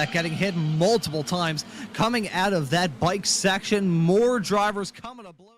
Spec getting hit multiple times coming out of that bike section. More drivers coming to blows.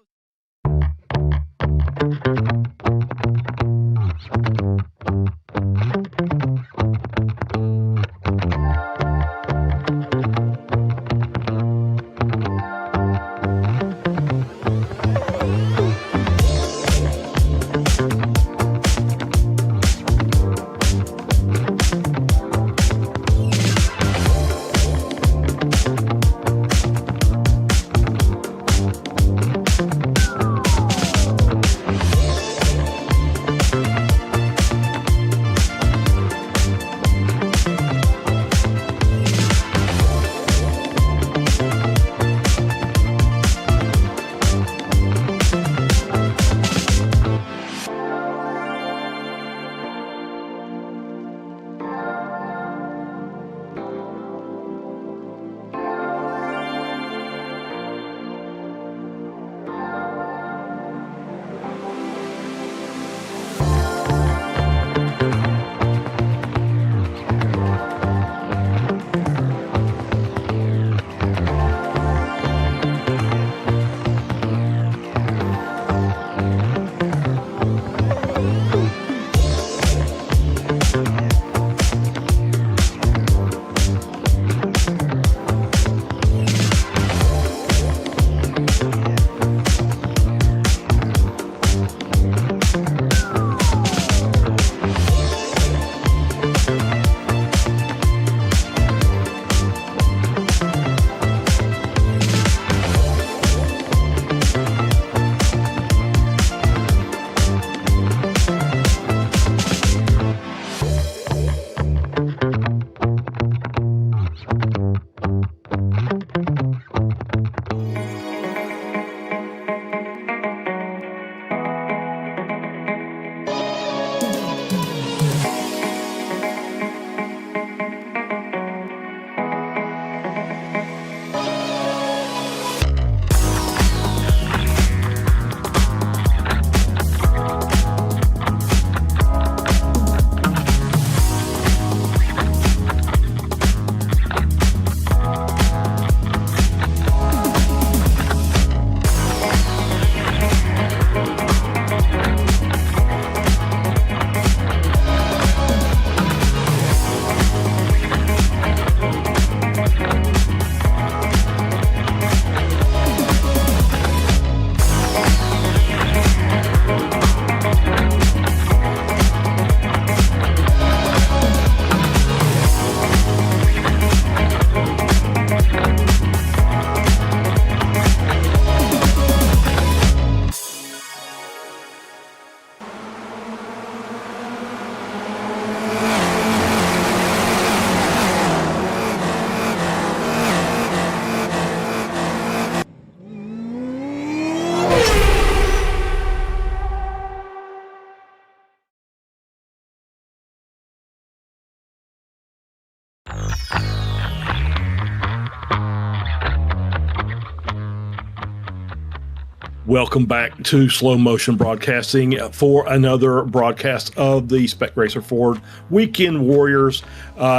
Welcome back to Slow Motion Broadcasting for another broadcast of the Spec Racer Ford Weekend Warriors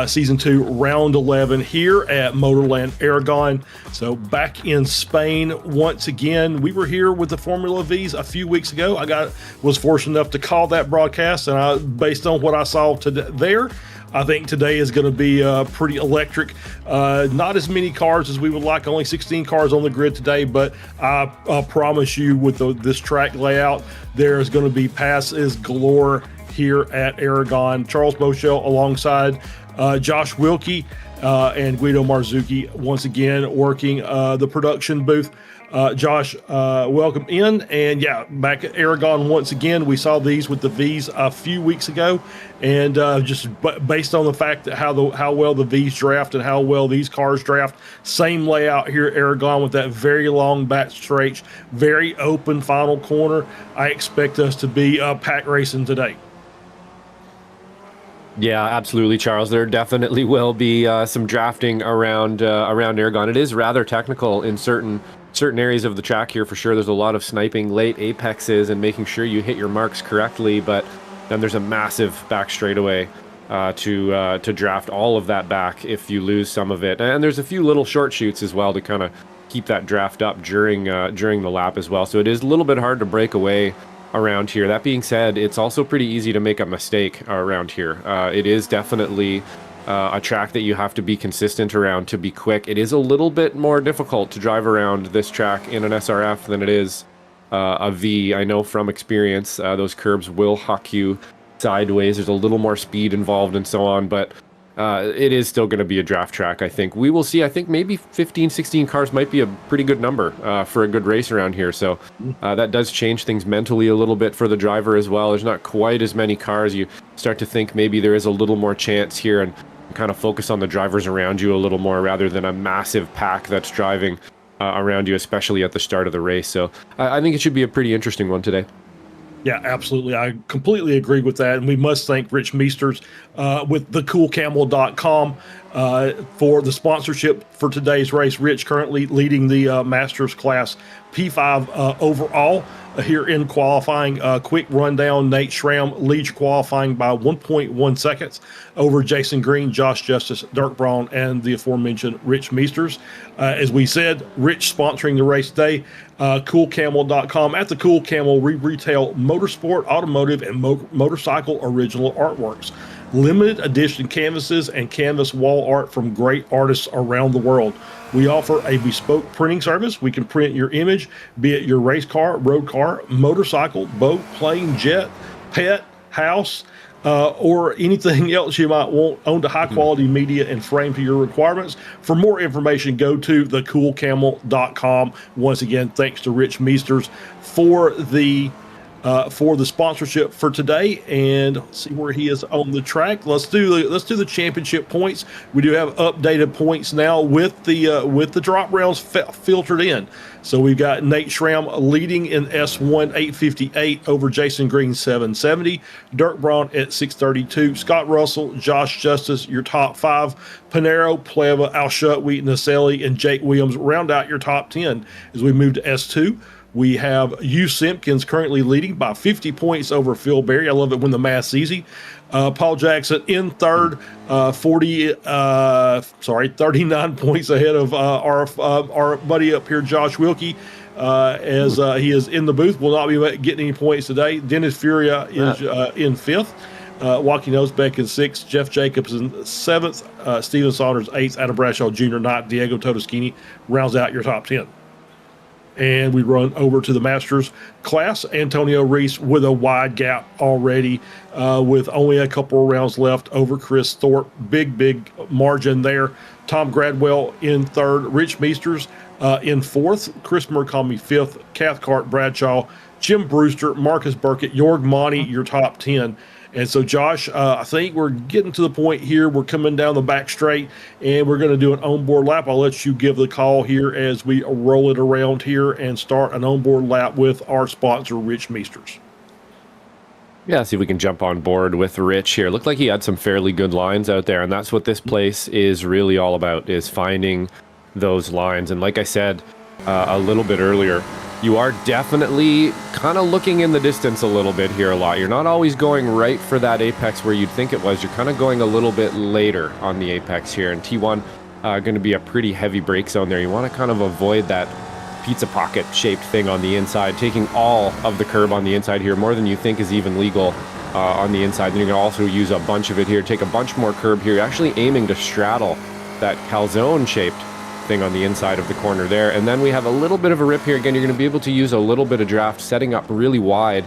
Season 2, Round 11 here at MotorLand Aragón. So back in Spain once again. We were here with the Formula Vs a few weeks ago. Was fortunate enough to call that broadcast, and based on what I saw there, I think today is going to be pretty electric. Not as many cars as we would like, only 16 cars on the grid today, but I promise you with this track layout, there's going to be passes galore here at Aragón. Charles Boshell alongside Josh Wilkie and Guido Marzucchi once again working the production booth. Josh, welcome in. And yeah, back at Aragón once again. We saw these with the Vs a few weeks ago, and just based on the fact that how well the Vs draft and how well these cars draft, same layout here at Aragón with that very long back straight, very open final corner. I expect us to be pack racing today. Yeah, absolutely, Charles. There definitely will be some drafting around Aragón. It is rather technical in certain areas of the track here for sure. There's a lot of sniping late apexes and making sure you hit your marks correctly, but then there's a massive back straightaway to draft all of that back if you lose some of it. And there's a few little short shoots as well to kind of keep that draft up during the lap as well. So it is a little bit hard to break away around here. That being said, it's also pretty easy to make a mistake around here. It is definitely a track that you have to be consistent around to be quick. It is a little bit more difficult to drive around this track in an SRF than it is a V. I know from experience, those curbs will huck you sideways. There's a little more speed involved and so on, but it is still going to be a draft track, I think. We will see. I think maybe 15, 16 cars might be a pretty good number for a good race around here. So that does change things mentally a little bit for the driver as well. There's not quite as many cars. You start to think maybe there is a little more chance here and kind of focus on the drivers around you a little more rather than a massive pack that's driving around you, especially at the start of the race. So I think it should be a pretty interesting one today. Yeah, absolutely. I completely agree with that. And we must thank Rich Meesters with thecoolcamel.com for the sponsorship for today's race. Rich currently leading the Masters Class P5 overall here in qualifying. Quick rundown, Nate Schramm leads qualifying by 1.1 seconds over Jason Green, Josh Justice, Dirk Braun, and the aforementioned Rich Meesters. As we said, Rich sponsoring the race today. CoolCamel.com. At the Cool Camel, we retail motorsport, automotive, and motorcycle original artworks. Limited edition canvases and canvas wall art from great artists around the world. We offer a bespoke printing service. We can print your image, be it your race car, road car, motorcycle, boat, plane, jet, pet, house, or anything else you might want owned to high quality media and framed to your requirements. For more information, go to thecoolcamel.com. Once again, thanks to Rich Meesters for the sponsorship for today, and see where he is on the track. Let's do the championship points. We do have updated points now with the drop rounds filtered in. So we've got Nate Schramm leading in S1 858 over Jason Green 770, Dirk Braun at 632, Scott Russell, Josh Justice, your top 5, Panero, Pleva, Al Shutwee, Naselli, and Jake Williams round out your top 10. As we move to S2, we have Hugh Simpkins currently leading by 50 points over Phil Berry. I love it when the math's easy. Paul Jackson in third, 39 points ahead of our buddy up here, Josh Wilkie, as he is in the booth. Will not be getting any points today. Dennis Furia is in fifth. Joaquin Osbeck in sixth. Jeff Jacobs in seventh. Steven Saunders eighth. Adam Bradshaw Jr. ninth. Diego Totoschini rounds out your top 10. And we run over to the Masters class. Antonio Reese with a wide gap already with only a couple of rounds left over Chris Thorpe. Big margin there. Tom Gradwell in third. Rich Meesters in fourth. Chris Murakami fifth. Cathcart Bradshaw. Jim Brewster. Marcus Burkett. Jorg Monty, your top 10. And so, Josh, I think we're getting to the point here. We're coming down the back straight, and we're going to do an onboard lap. I'll let you give the call here as we roll it around here and start an onboard lap with our sponsor, Rich Meesters. Yeah, see if we can jump on board with Rich here. Looked like he had some fairly good lines out there, and that's what this place is really all about, is finding those lines. And like I said a little bit earlier, you are definitely kind of looking in the distance a little bit here a lot. You're not always going right for that apex where you'd think it was. You're kind of going a little bit later on the apex here. And T1 going to be a pretty heavy brake zone there. You want to kind of avoid that pizza pocket shaped thing on the inside, taking all of the curb on the inside here, more than you think is even legal on the inside. Then you can also use a bunch of it here, take a bunch more curb here. You're actually aiming to straddle that calzone shaped thing on the inside of the corner there. And then we have a little bit of a rip here. Again, you're going to be able to use a little bit of draft, setting up really wide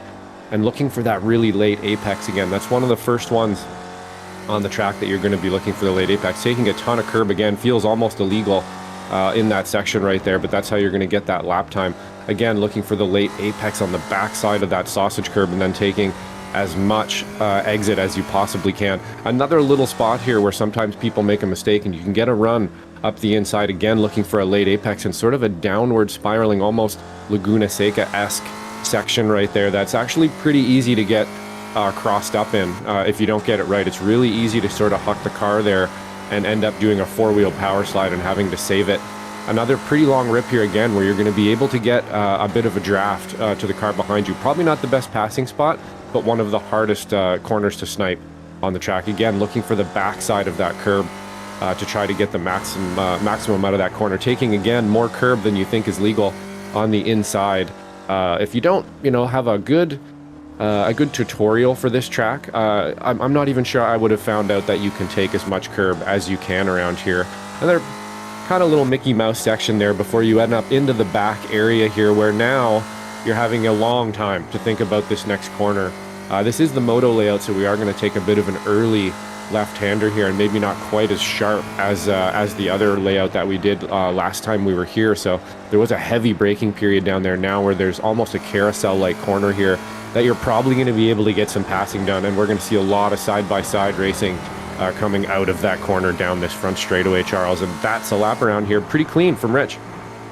and looking for that really late apex again. That's one of the first ones on the track that you're going to be looking for the late apex. Taking a ton of curb again feels almost illegal in that section right there, but that's how you're going to get that lap time. Again, looking for the late apex on the back side of that sausage curb and then taking as much exit as you possibly can. Another little spot here where sometimes people make a mistake and you can get a run up the inside, again looking for a late apex and sort of a downward spiraling, almost Laguna Seca-esque section right there. That's actually pretty easy to get crossed up in if you don't get it right. It's really easy to sort of huck the car there and end up doing a four-wheel power slide and having to save it. Another pretty long rip here again where you're going to be able to get a bit of a draft to the car behind you. Probably not the best passing spot, but one of the hardest corners to snipe on the track. Again, looking for the backside of that curb to try to get the maximum out of that corner, taking again more curb than you think is legal on the inside. If you don't, have a good tutorial for this track, I'm not even sure I would have found out that you can take as much curb as you can around here. And they're kind of little Mickey Mouse section there before you end up into the back area here, where now you're having a long time to think about this next corner. This is the moto layout, so we are going to take a bit of an early left-hander here, and maybe not quite as sharp as the other layout that we did last time we were here. So there was a heavy braking period down there now, where there's almost a carousel-like corner here that you're probably going to be able to get some passing done, and we're going to see a lot of side-by-side racing coming out of that corner down this front straightaway, Charles. And that's a lap around here. Pretty clean from Rich.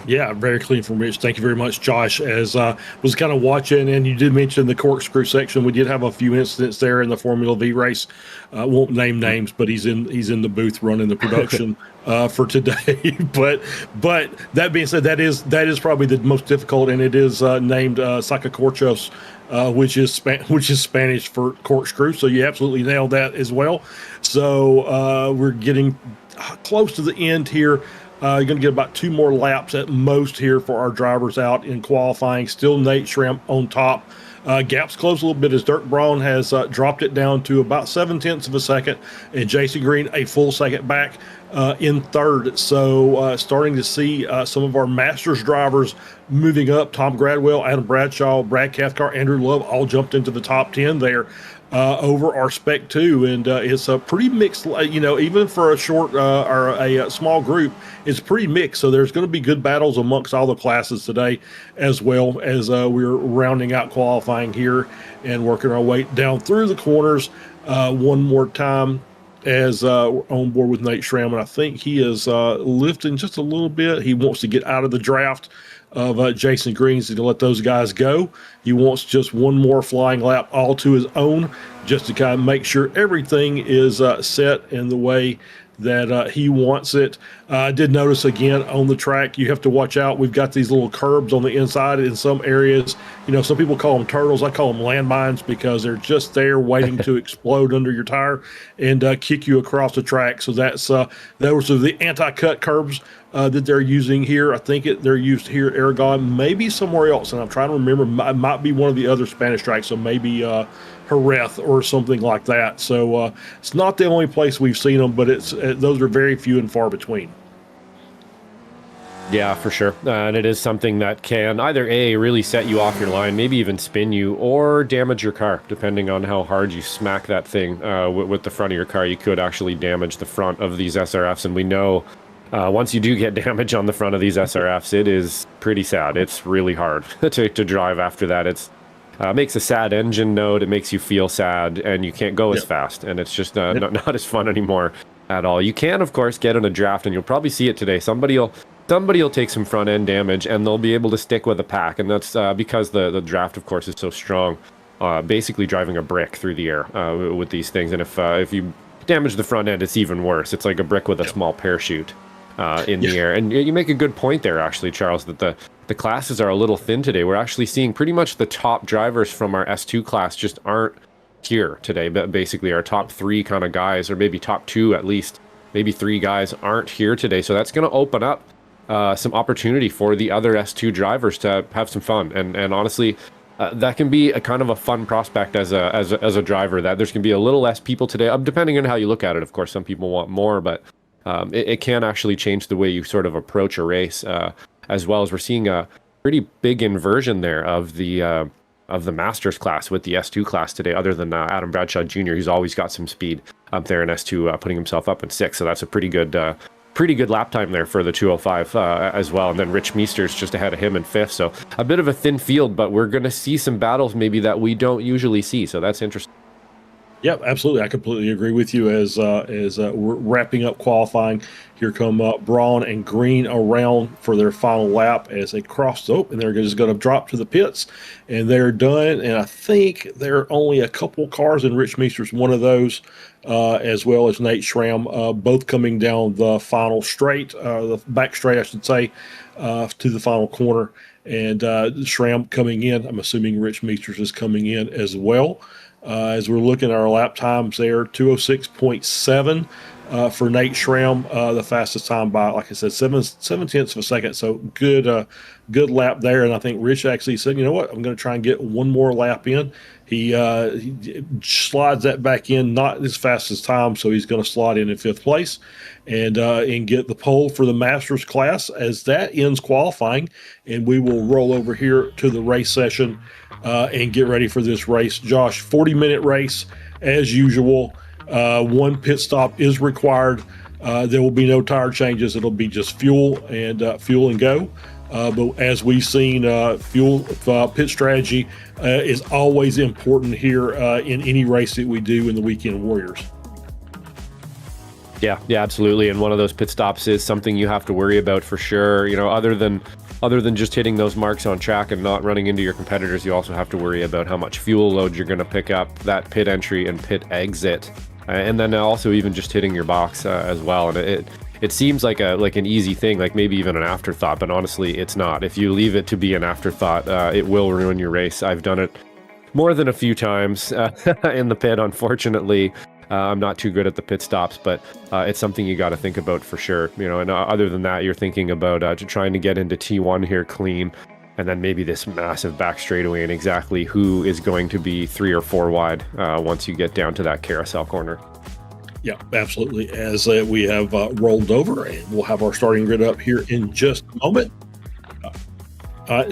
Yeah, very clean from Rich. Thank you very much, Josh. As was kind of watching, and you did mention the corkscrew section. We did have a few incidents there in the Formula V race. Won't name names, but he's in the booth running the production for today. but that being said, that is probably the most difficult, and it is named Sacacorchos, which is Spanish for corkscrew. So you absolutely nailed that as well. So we're getting close to the end here. You're going to get about 2 more laps at most here for our drivers out in qualifying. Still Nate Schramm on top. Gaps close a little bit as Dirk Braun has dropped it down to about 0.7 of a second, and Jason Green a full second back in third. So starting to see some of our Masters drivers moving up. Tom Gradwell, Adam Bradshaw, Brad Cathcart, Andrew Love all jumped into the top 10 there. Over our Spec 2, and it's a pretty mixed, even for a short or a small group, it's pretty mixed. So there's going to be good battles amongst all the classes today, as well as we're rounding out qualifying here and working our way down through the corners one more time as on board with Nate Schramm. And I think he is lifting just a little bit. He wants to get out of the draft of Jason Green's to let those guys go. He wants just one more flying lap all to his own, just to kind of make sure everything is set in the way that he wants it. I did notice again on the track, you have to watch out. We've got these little curbs on the inside in some areas. Some people call them turtles. I call them landmines because they're just there waiting to explode under your tire and kick you across the track. So those are the anti-cut curbs that they're using here. I think they're used here at Aragón, maybe somewhere else, and I'm trying to remember. It might be one of the other Spanish tracks, so maybe Jerez or something like that. So it's not the only place we've seen them, but those are very few and far between. Yeah, for sure. And it is something that can either A, really set you off your line, maybe even spin you, or damage your car, depending on how hard you smack that thing with the front of your car. You could actually damage the front of these SRFs, and we know once you do get damage on the front of these SRFs, it is pretty sad. It's really hard to drive after that. It's makes a sad engine note. It makes you feel sad, and you can't go as fast, and it's just not as fun anymore at all. You can, of course, get in a draft, and you'll probably see it today. Somebody will take some front end damage, and they'll be able to stick with a pack, and that's because the draft, of course, is so strong. Basically driving a brick through the air with these things, and if you damage the front end, it's even worse. It's like a brick with a small parachute in the air. And you make a good point there, actually, Charles, that the classes are a little thin today. We're actually seeing pretty much the top drivers from our S2 class just aren't here today. But basically, our top 3 kind of guys, or maybe top 2 at least, maybe 3 guys aren't here today. So that's going to open up some opportunity for the other S2 drivers to have some fun. And honestly, that can be a kind of a fun prospect as a driver, that there's going to be a little less people today, depending on how you look at it. Of course, some people want more, but it can actually change the way you sort of approach a race, as well as we're seeing a pretty big inversion there of the Masters class with the S2 class today, other than Adam Bradshaw Jr., who's always got some speed up there in S2, putting himself up in 6th. So that's a pretty good lap time there for the 205 as well. And then Rich Meester's just ahead of him in 5th. So a bit of a thin field, but we're going to see some battles maybe that we don't usually see. So that's interesting. Yep, absolutely. I completely agree with you. As we're wrapping up qualifying, here come Braun and Green around for their final lap as they cross the open. They're just going to drop to the pits, and they're done. And I think there are only a couple cars, and Rich Meester's one of those, as well as Nate Schramm, both coming down the final straight, the back straight, I should say, to the final corner. And Schramm coming in. I'm assuming Rich Meester's is coming in as well. As we're looking at our lap times there, 206.7 for Nate Schramm, the fastest time by, like I said, 7/10 of a second. So good lap there. And I think Rich actually said, you know what, I'm going to try and get one more lap in. He slides that back in, not as fast as time, so he's going to slide in 5th place and get the pole for the Masters class as that ends qualifying. And we will roll over here to the race session and get ready for this race. Josh, 40-minute race as usual. One pit stop is required. There will be no tire changes. It'll be just fuel and go. But as we've seen, pit strategy is always important here in any race that we do in the Weekend Warriors. Yeah, absolutely. And one of those pit stops is something you have to worry about for sure. You know, other than just hitting those marks on track and not running into your competitors, you also have to worry about how much fuel load you're going to pick up, that pit entry and pit exit, and then also even just hitting your box as well. And it seems like an easy thing, like maybe even an afterthought, but honestly, it's not. If you leave it to be an afterthought, it will ruin your race. I've done it more than a few times in the pit, unfortunately. I'm not too good at the pit stops, but it's something you got to think about for sure. You know, and other than that, you're thinking about trying to get into T1 here clean, and then maybe this massive back straightaway and exactly who is going to be 3 or 4 wide once you get down to that carousel corner. Yeah, absolutely. As we have rolled over, and we'll have our starting grid up here in just a moment.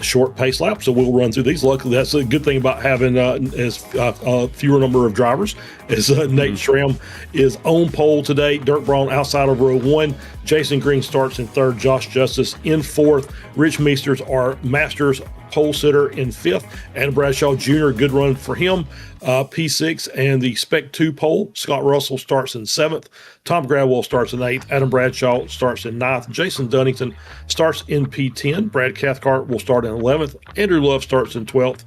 Short pace lap, so we'll run through these. Luckily, that's a good thing about having a fewer number of drivers. As Nate Schramm is on pole today, Dirk Braun outside of row 1, Jason Green starts in 3rd, Josh Justice in 4th, Rich Meesters, our Masters pole sitter, in 5th, and Bradshaw Jr., good run for him, P6, and the Spec 2 pole, Scott Russell starts in 7th, Tom Gradwell starts in 8th, Adam Bradshaw starts in 9th, Jason Dunnington starts in P10, Brad Cathcart will start in 11th, Andrew Love starts in 12th,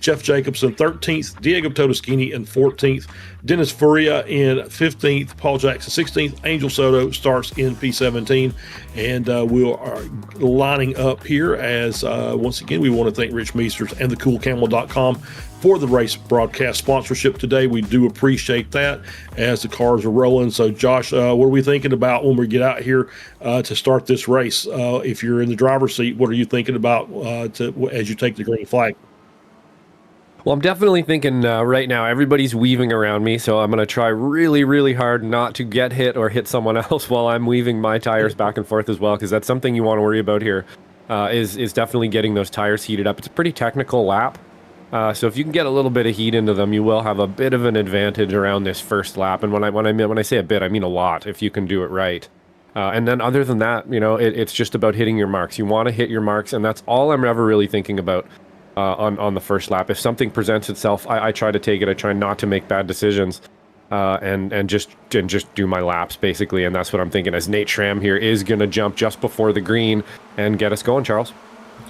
Jeff Jacobson 13th, Diego Todeschini in 14th, Dennis Furia in 15th, Paul Jackson 16th, Angel Soto starts in P17, and we are lining up here as once again we want to thank Rich Meesters and thecoolcamel.com for the race broadcast sponsorship today. We do appreciate that as the cars are rolling. So Josh, what are we thinking about when we get out here to start this race? If you're in the driver's seat, what are you thinking about as you take the green flag? Well, I'm definitely thinking right now everybody's weaving around me, so I'm going to try really, really hard not to get hit or hit someone else while I'm weaving my tires back and forth as well, because that's something you want to worry about here, is definitely getting those tires heated up. It's a pretty technical lap, so if you can get a little bit of heat into them, you will have a bit of an advantage around this first lap. And when I say a bit, I mean a lot if you can do it right. And then other than that, you know, it's just about hitting your marks. You want to hit your marks, and that's all I'm ever really thinking about. On the first lap. If something presents itself, I try to take it. I try not to make bad decisions, and just do my laps basically. And that's what I'm thinking. As Nate Schramm here is going to jump just before the green and get us going, Charles.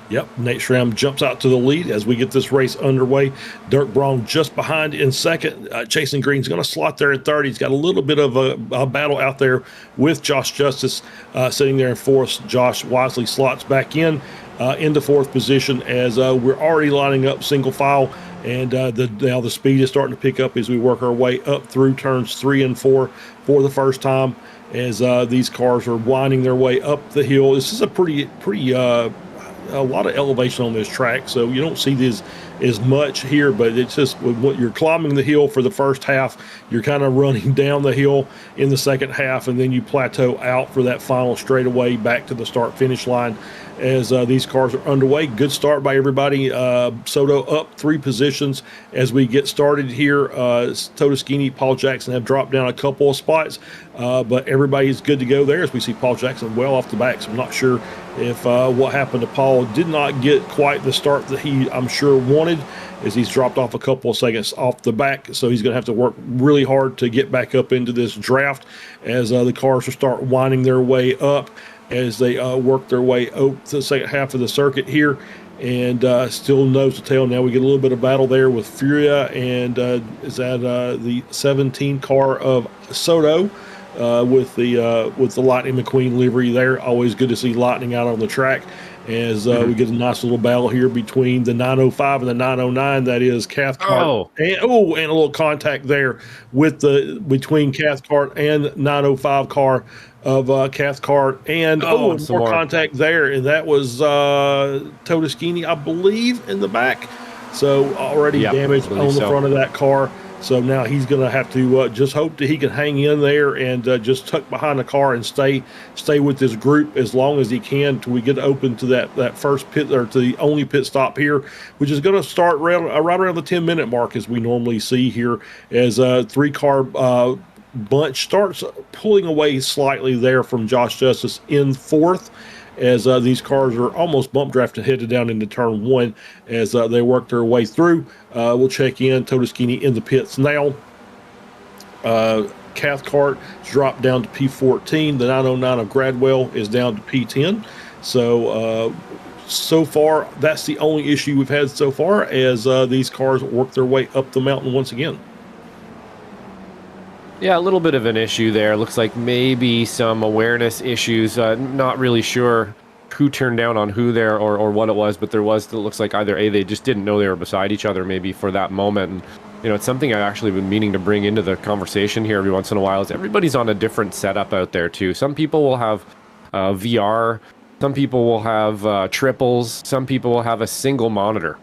Yep, Nate Schramm jumps out to the lead as we get this race underway. Dirk Braun just behind in 2nd. Jason Green's going to slot there in 3rd. He's got a little bit of a battle out there with Josh Justice sitting there in 4th. Josh wisely slots back into 4th position as we're already lining up single file, and now the speed is starting to pick up as we work our way up through turns 3 and 4 for the first time as these cars are winding their way up the hill. This is a pretty a lot of elevation on this track, so you don't see this as much here, but it's just what you're climbing the hill for the first half, you're kind of running down the hill in the second half, and then you plateau out for that final straightaway back to the start finish line as these cars are underway. Good start by everybody. Soto up 3 positions as we get started here. Todeschini, Paul Jackson have dropped down a couple of spots, but everybody's good to go there as we see Paul Jackson well off the back. So I'm not sure if what happened to Paul did not get quite the start that he, I'm sure, wanted, as he's dropped off a couple of seconds off the back. So he's going to have to work really hard to get back up into this draft as the cars will start winding their way up as they work their way up to the second half of the circuit here, and still nose to tail. Now we get a little bit of battle there with Furia, and is that the 17 car of Soto with the Lightning McQueen livery there. Always good to see Lightning out on the track as we get a nice little battle here between the 905 and the 909. That is Cathcart. And a little contact there with between Cathcart and 905 car of Cathcart, and more contact there, and that was Todeschini, I believe, in the back. So already damaged on the front of that car. So now he's going to have to just hope that he can hang in there and just tuck behind the car and stay with this group as long as he can until we get open to that first pit, or to the only pit stop here, which is going to start right around the 10-minute mark, as we normally see here, as a 3-car bunch starts pulling away slightly there from Josh Justice in 4th, as these cars are almost bump drafted headed down into turn 1 as they work their way through. We'll check in Todeschini in the pits now. Cathcart dropped down to P14. The 909 of Gradwell is down to P10. So far, that's the only issue we've had so far, as these cars work their way up the mountain once again. Yeah, a little bit of an issue there. Looks like maybe some awareness issues. Not really sure who turned down on who there, or what it was, but it looks like either they just didn't know they were beside each other maybe for that moment. And it's something I've actually been meaning to bring into the conversation here every once in a while, is everybody's on a different setup out there too. Some people will have VR, some people will have triples, some people will have a single monitor.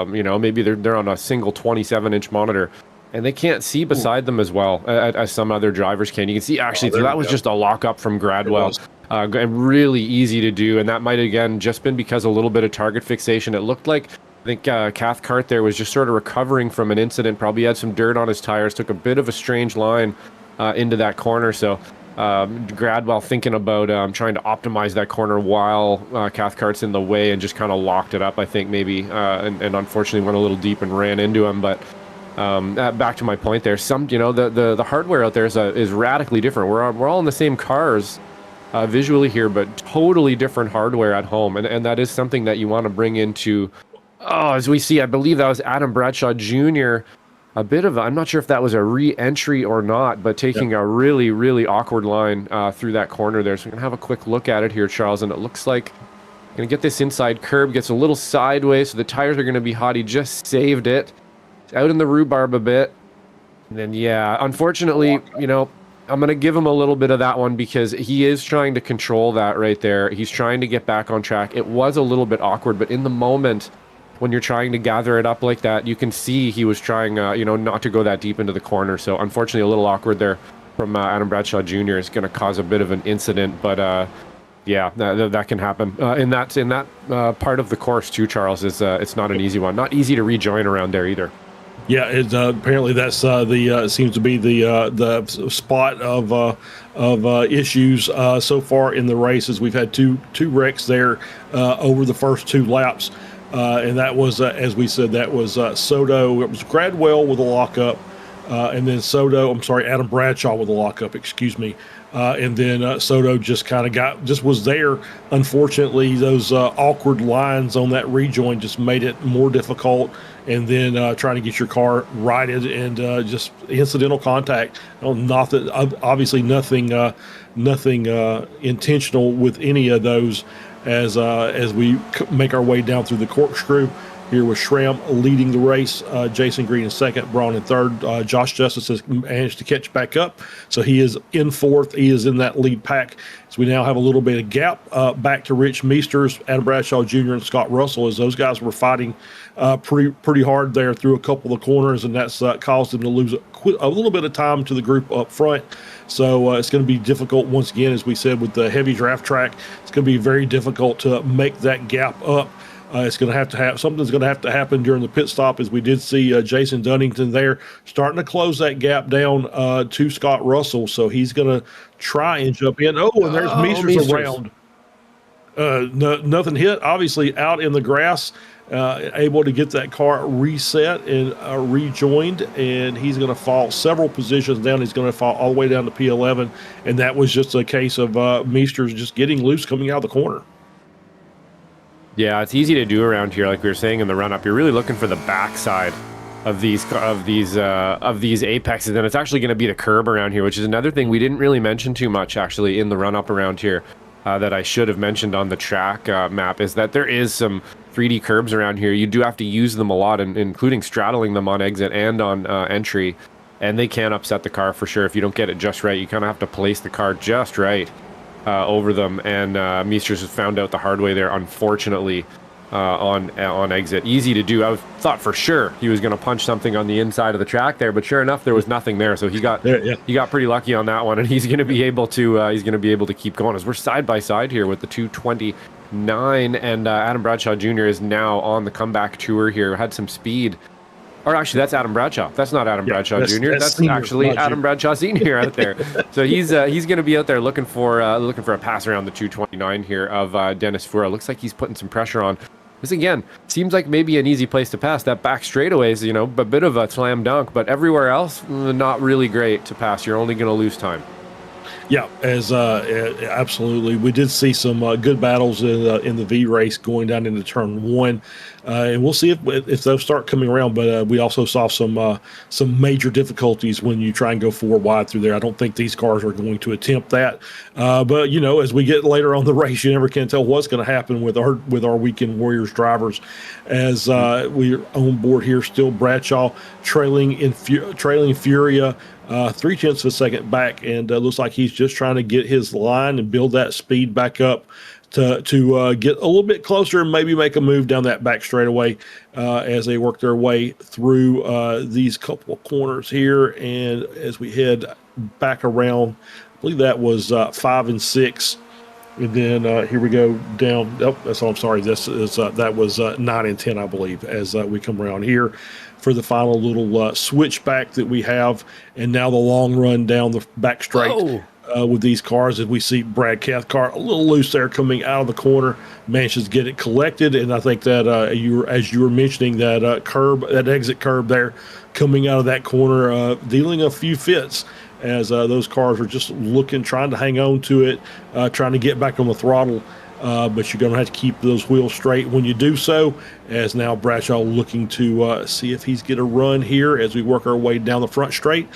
Maybe they're on a single 27-inch monitor, and they can't see beside them as well as some other drivers can. You can see, actually, that was just a lockup from Gradwell. And really easy to do, and that might, again, just been because a little bit of target fixation. It looked like, I think Cathcart there was just sort of recovering from an incident, probably had some dirt on his tires, took a bit of a strange line into that corner. So Gradwell thinking about trying to optimize that corner while Cathcart's in the way, and just kind of locked it up, I think, maybe, and unfortunately went a little deep and ran into him. But back to my point there, the hardware out there is radically different. We're all in the same cars visually here, but totally different hardware at home, and that is something that you want to bring into. As we see, I believe that was Adam Bradshaw Jr. I'm not sure if that was a re-entry or not, but taking a really, really awkward line through that corner there. So we're gonna have a quick look at it here, Charles, and it looks like gonna get this inside curb, gets a little sideways, so the tires are gonna be hot. He just saved it. Out in the rhubarb a bit, and then unfortunately, I'm gonna give him a little bit of that one, because he is trying to control that right there. He's trying to get back on track. It was a little bit awkward, but in the moment when you're trying to gather it up like that, you can see he was trying not to go that deep into the corner. So unfortunately a little awkward there from Adam Bradshaw Jr. is going to cause a bit of an incident, but that can happen in that part of the course too, Charles. It's not an easy one, not easy to rejoin around there either. Yeah, apparently that's seems to be the spot of issues so far in the races. We've had two wrecks there over the first 2 laps, and that was as we said, that was Soto. It was Gradwell with a lockup, and then Adam Bradshaw with a lockup. Excuse me. And then Soto just was there. Unfortunately, those awkward lines on that rejoin just made it more difficult. And then trying to get your car righted, and just incidental contact. Obviously nothing intentional with any of those. As we make our way down through the corkscrew. Here with Schramm leading the race, Jason Green in second, Braun in third. Josh Justice has managed to catch back up, so he is in 4th. He is in that lead pack. So we now have a little bit of gap back to Rich Meesters, Adam Bradshaw Jr., and Scott Russell, as those guys were fighting pretty hard there through a couple of corners, and that's caused them to lose a little bit of time to the group up front. So it's going to be difficult once again, as we said, with the heavy draft track. It's going to be very difficult to make that gap up. It's going to have something's going to have to happen during the pit stop, as we did see Jason Dunnington there starting to close that gap down to Scott Russell. So he's going to try and jump in. And there's Meesters around. Nothing hit, obviously out in the grass, able to get that car reset and rejoined, and he's going to fall several positions down. He's going to fall all the way down to P11, and that was just a case of Meesters just getting loose coming out of the corner. Yeah, it's easy to do around here, like we were saying in the run-up. You're really looking for the backside of these apexes, and it's actually going to be the curb around here, which is another thing we didn't really mention too much actually in the run-up around here. that I should have mentioned on the track map is that there is some 3D curbs around here. You do have to use them a lot, including straddling them on exit and on entry, and they can upset the car for sure if you don't get it just right. You kind of have to place the car just right over them, and Meisters has found out the hard way there, unfortunately, on exit. Easy to do. I thought for sure he was going to punch something on the inside of the track there, but sure enough, there was nothing there. So he got pretty lucky on that one, and he's going to be able to keep going as we're side by side here with the 229, and Adam Bradshaw Jr. is now on the comeback tour here. Had some speed. Or actually, that's Adam Bradshaw. That's not Adam Bradshaw Jr. That's actually Adam Bradshaw Sr. out there. So he's going to be out there looking for a pass around the 229 here of Dennis Fura. Looks like he's putting some pressure on. This again seems like maybe an easy place to pass. That back straightaway is, a bit of a slam dunk, but everywhere else, not really great to pass. You're only going to lose time. Yeah, absolutely. We did see some good battles in the V race going down into turn 1, and we'll see if those start coming around. But we also saw some major difficulties when you try and go 4 wide through there. I don't think these cars are going to attempt that. But as we get later on the race, you never can tell what's going to happen with our Weekend Warriors drivers. As we're on board here, still Bradshaw trailing Furia. 0.3 of a second back, and looks like he's just trying to get his line and build that speed back up to get a little bit closer and maybe make a move down that back straightaway as they work their way through these couple of corners here. And as we head back around, I believe that was 5 and 6. And then here we go down. Oh, that's all. I'm sorry. That was 9 and 10, I believe, as we come around here for the final little switchback that we have. And now the long run down the back straight with these cars, as we see Brad Cathcart a little loose there coming out of the corner, manages to get it collected. And I think that as you were mentioning, that exit curb there coming out of that corner, dealing a few fits, as those cars are just trying to hang on to it, trying to get back on the throttle. But you're going to have to keep those wheels straight when you do so, as now Bradshaw looking to see if he's get a run here as we work our way down the front straight,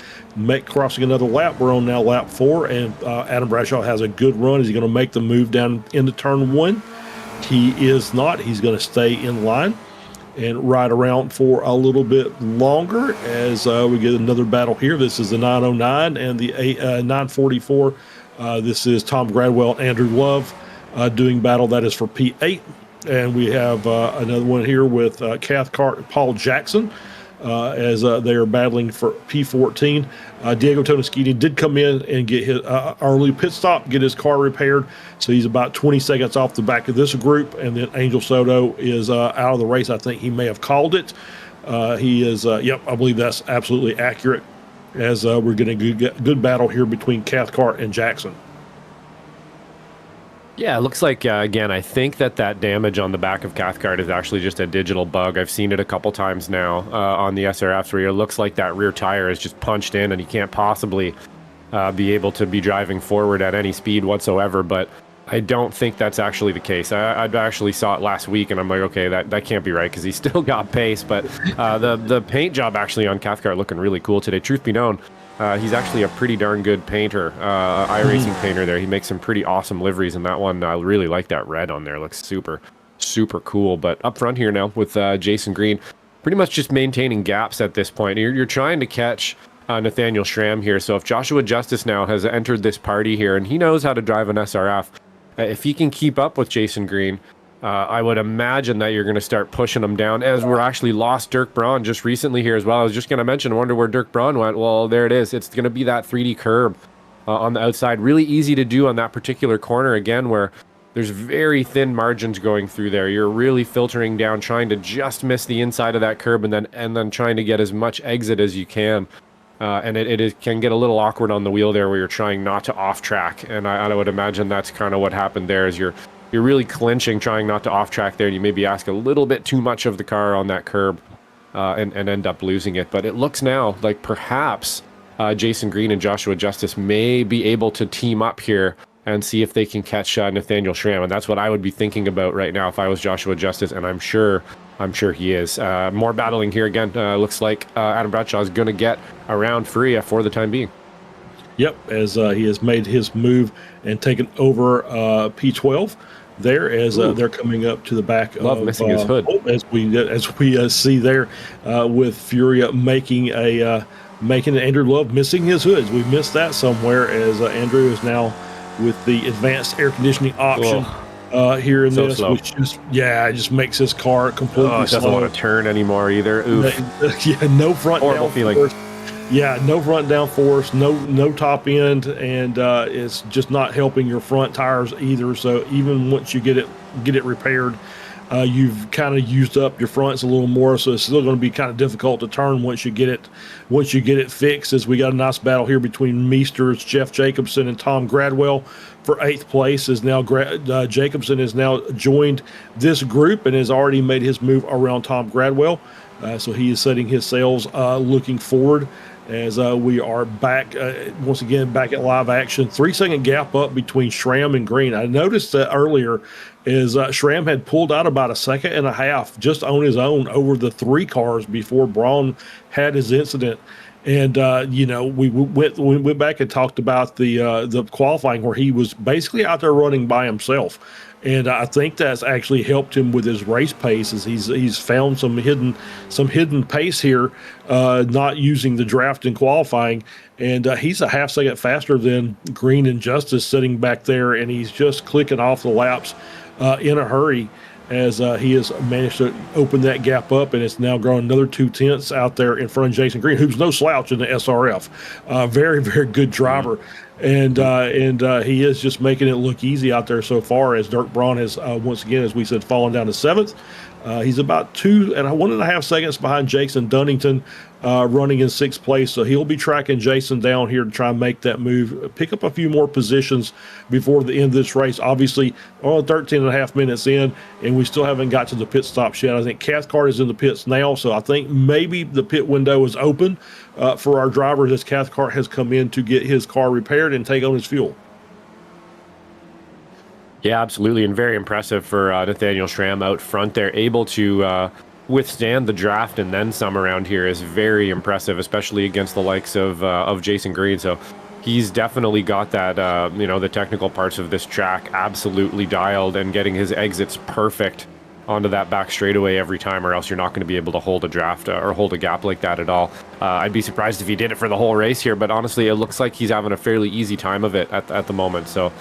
crossing another lap. We're on now lap 4, and Adam Bradshaw has a good run. Is he going to make the move down into turn 1? He is not. He's going to stay in line and ride around for a little bit longer as we get another battle here. This is the 909 and the 944. This is Tom Gradwell, Andrew Love doing battle. That is for P8. And we have another one here with Cathcart and Paul Jackson as they are battling for P14. Diego Tonaschini did come in and get his early pit stop, get his car repaired. So he's about 20 seconds off the back of this group. And then Angel Soto is out of the race. I think he may have called it. He is, I believe that's absolutely accurate, as we're getting a good battle here between Cathcart and Jackson. Yeah, it looks like, again, I think that damage on the back of Cathcart is actually just a digital bug. I've seen it a couple times now on the SRFs, where it looks like that rear tire is just punched in and he can't possibly be able to be driving forward at any speed whatsoever. But I don't think that's actually the case. I actually saw it last week, and I'm like, okay, that can't be right, because he's still got pace. But the paint job actually on Cathcart looking really cool today. Truth be known, he's actually a pretty darn good painter, iRacing painter there. He makes some pretty awesome liveries, and that one, I really like that red on there. Looks super, super cool. But up front here now with Jason Green, pretty much just maintaining gaps at this point. You're trying to catch Nathaniel Schramm here. So if Joshua Justice now has entered this party here, and he knows how to drive an SRF, if he can keep up with Jason Green, I would imagine that you're going to start pushing him down, as we're actually lost Dirk Braun just recently here as well. I was just going to mention, I wonder where Dirk Braun went. Well, there it is. It's going to be that 3D curb on the outside. Really easy to do on that particular corner, again, where there's very thin margins going through there. You're really filtering down, trying to just miss the inside of that curb, and then trying to get as much exit as you can. And it can get a little awkward on the wheel there, where you're trying not to off track. And I would imagine that's kind of what happened there, is you're really clinching, trying not to off track there, and you maybe ask a little bit too much of the car on that curb and end up losing it. But it looks now like perhaps Jason Green and Joshua Justice may be able to team up here and see if they can catch Nathaniel Schramm. And that's what I would be thinking about right now if I was Joshua Justice, and I'm sure he is. More battling here again. Looks like Adam Bradshaw is going to get around free for the time being. Yep, as he has made his move and taken over P12 there as they're coming up to the back Love of missing his hood. as we see there with Furia making Andrew Love missing his hoods. We missed that somewhere as Andrew is now with the advanced air conditioning option here in So this, slow. which just makes his car completely It doesn't slow. want to turn anymore either. Oof. Yeah, no front Horrible down feeling. force. Yeah, no front down force, no top end, and it's just not helping your front tires either. So even once you get it repaired, you've kind of used up your fronts a little more. So it's still going to be kind of difficult to turn once you get it fixed. As we got a nice battle here between Meester's Jeff Jacobson and Tom Gradwell for 8th place. Is now Jacobson has now joined this group and has already made his move around Tom Gradwell. So he is setting his sails, looking forward as we are back once again back at live action. 3-second gap up between Schramm and Green. I noticed that earlier is Schramm had pulled out about 1.5 seconds just on his own over the 3 cars before Braun had his incident. And we went back and talked about the qualifying where he was basically out there running by himself. And I think that's actually helped him with his race pace, as he's found some hidden pace here, not using the draft in qualifying. And he's a 0.5 second faster than Green and Justice sitting back there, and he's just clicking off the laps in a hurry as he has managed to open that gap up, and it's now grown another 0.2 out there in front of Jason Green, who's no slouch in the SRF. Very, very good driver. And he is just making it look easy out there so far, as Dirk Braun has, once again, as we said, fallen down to 7th. He's about 1.5 seconds behind Jason Dunnington, running in 6th place. So he'll be tracking Jason down here to try and make that move, pick up a few more positions before the end of this race. Obviously, only 13.5 minutes in, and we still haven't got to the pit stops yet. I think Cathcart is in the pits now, so I think maybe the pit window is open for our driver as Cathcart has come in to get his car repaired and take on his fuel. Yeah, absolutely, and very impressive for Nathaniel Schramm out front there, able to withstand the draft and then some around here is very impressive, especially against the likes of Jason Green. So he's definitely got that, the technical parts of this track absolutely dialed, and getting his exits perfect onto that back straightaway every time, or else you're not going to be able to hold a draft or hold a gap like that at all. I'd be surprised if he did it for the whole race here, but honestly, it looks like he's having a fairly easy time of it at the moment. So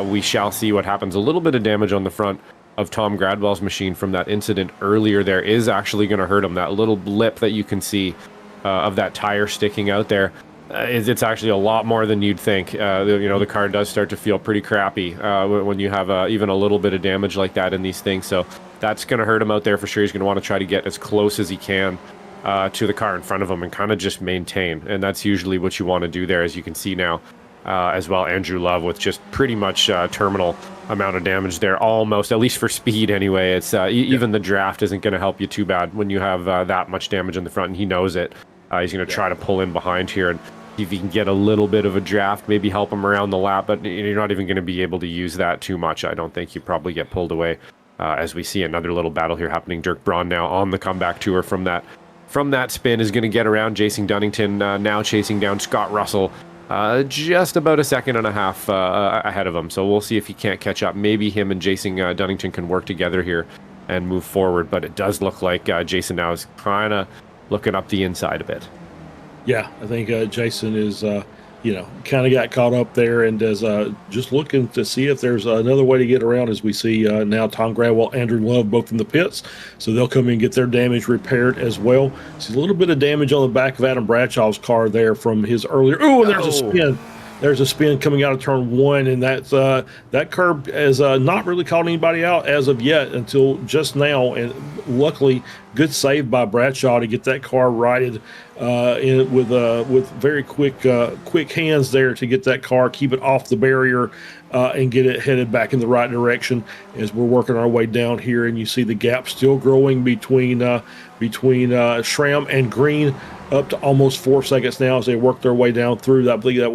we shall see what happens. A little bit of damage on the front of Tom Gradwell's machine from that incident earlier there is actually going to hurt him. That little blip that you can see of that tire sticking out there, it's actually a lot more than you'd think. The car does start to feel pretty crappy when you have even a little bit of damage like that in these things. So that's going to hurt him out there for sure. He's going to want to try to get as close as he can to the car in front of him and kind of just maintain. And that's usually what you want to do there, as you can see now. As well, Andrew Love with just pretty much terminal amount of damage there, almost, at least for speed anyway. It's even the draft isn't going to help you too bad when you have that much damage in the front, and he knows it. He's going to try to pull in behind here and see if he can get a little bit of a draft, maybe help him around the lap, but you're not even going to be able to use that too much. I don't think you probably get pulled away as we see another little battle here happening. Dirk Braun now on the comeback tour from that spin is going to get around Jason Dunnington, now chasing down Scott Russell. Just about 1.5 seconds ahead of him. So we'll see if he can't catch up. Maybe him and Jason Dunnington can work together here and move forward. But it does look like Jason now is kind of looking up the inside a bit. Yeah, I think Jason is, kind of got caught up there and is just looking to see if there's another way to get around, as we see now Tom Gradwell, Andrew Love, both in the pits. So they'll come in and get their damage repaired as well. See a little bit of damage on the back of Adam Bradshaw's car there from his earlier. Oh, there's a spin. There's a spin coming out of turn 1, and that curb has not really caught anybody out as of yet until just now. And luckily, good save by Bradshaw to get that car righted with very quick hands there to get that car, keep it off the barrier, and get it headed back in the right direction as we're working our way down here. And you see the gap still growing between Schramm and Green, up to almost 4 seconds now as they work their way down through. I believe that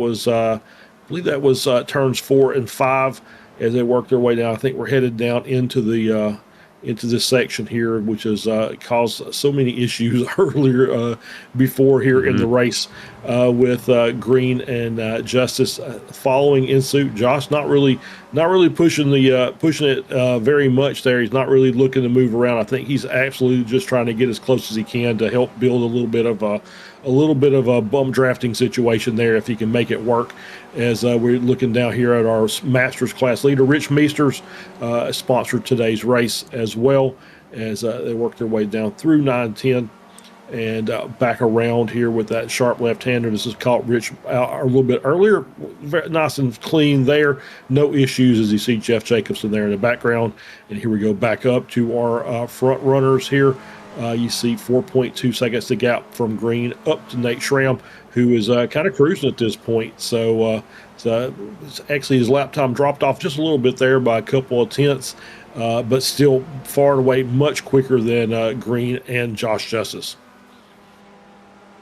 was turns 4 and 5 as they work their way down. I think we're headed down into the into this section here, which has caused so many issues earlier before here in the race with Green and Justice following in suit. Josh not really pushing it very much there. He's not really looking to move around. I think he's absolutely just trying to get as close as he can to help build a little bit of a bump drafting situation there if he can make it work. As we're looking down here at our Masters class leader, Rich Meesters, sponsored today's race as well, as they work their way down through 9-10 and back around here with that sharp left-hander. This is caught Rich out a little bit earlier. Very nice and clean there. No issues as you see Jeff Jacobson there in the background. And here we go back up to our front runners here. You see 4.2 seconds to gap from Green up to Nate Schramm, who is kind of cruising at this point. So actually his lap time dropped off just a little bit there by a couple of tenths, but still far and away much quicker than Green and Josh Justice.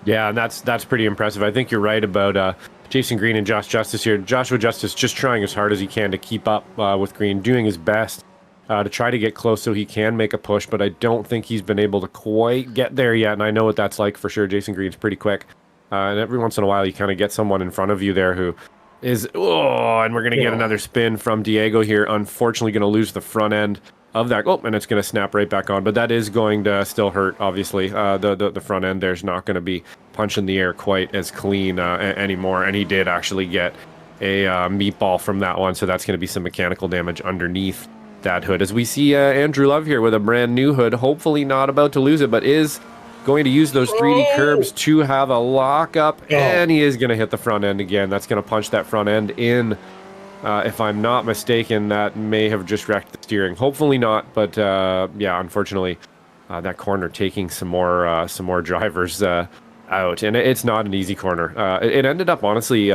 Yeah, and that's pretty impressive. I think you're right about Jason Green and Josh Justice here. Joshua Justice just trying as hard as he can to keep up with Green, doing his best to try to get close so he can make a push, but I don't think he's been able to quite get there yet, and I know what that's like for sure. Jason Green's pretty quick, and every once in a while you kind of get someone in front of you there who is, and we're going to get another spin from Diego here. Unfortunately going to lose the front end of that. And it's going to snap right back on, but that is going to still hurt, obviously. The front end there's not going to be punching the air quite as clean anymore, and he did actually get a meatball from that one, so that's going to be some mechanical damage underneath that hood. As we see Andrew Love here with a brand new hood, hopefully not about to lose it, but is going to use those 3D curbs to have a lockup, and he is going to hit the front end again. That's going to punch that front end in. If I'm not mistaken, that may have just wrecked the steering. Hopefully not, but yeah, unfortunately, that corner taking some more drivers out, and it's not an easy corner. It ended up honestly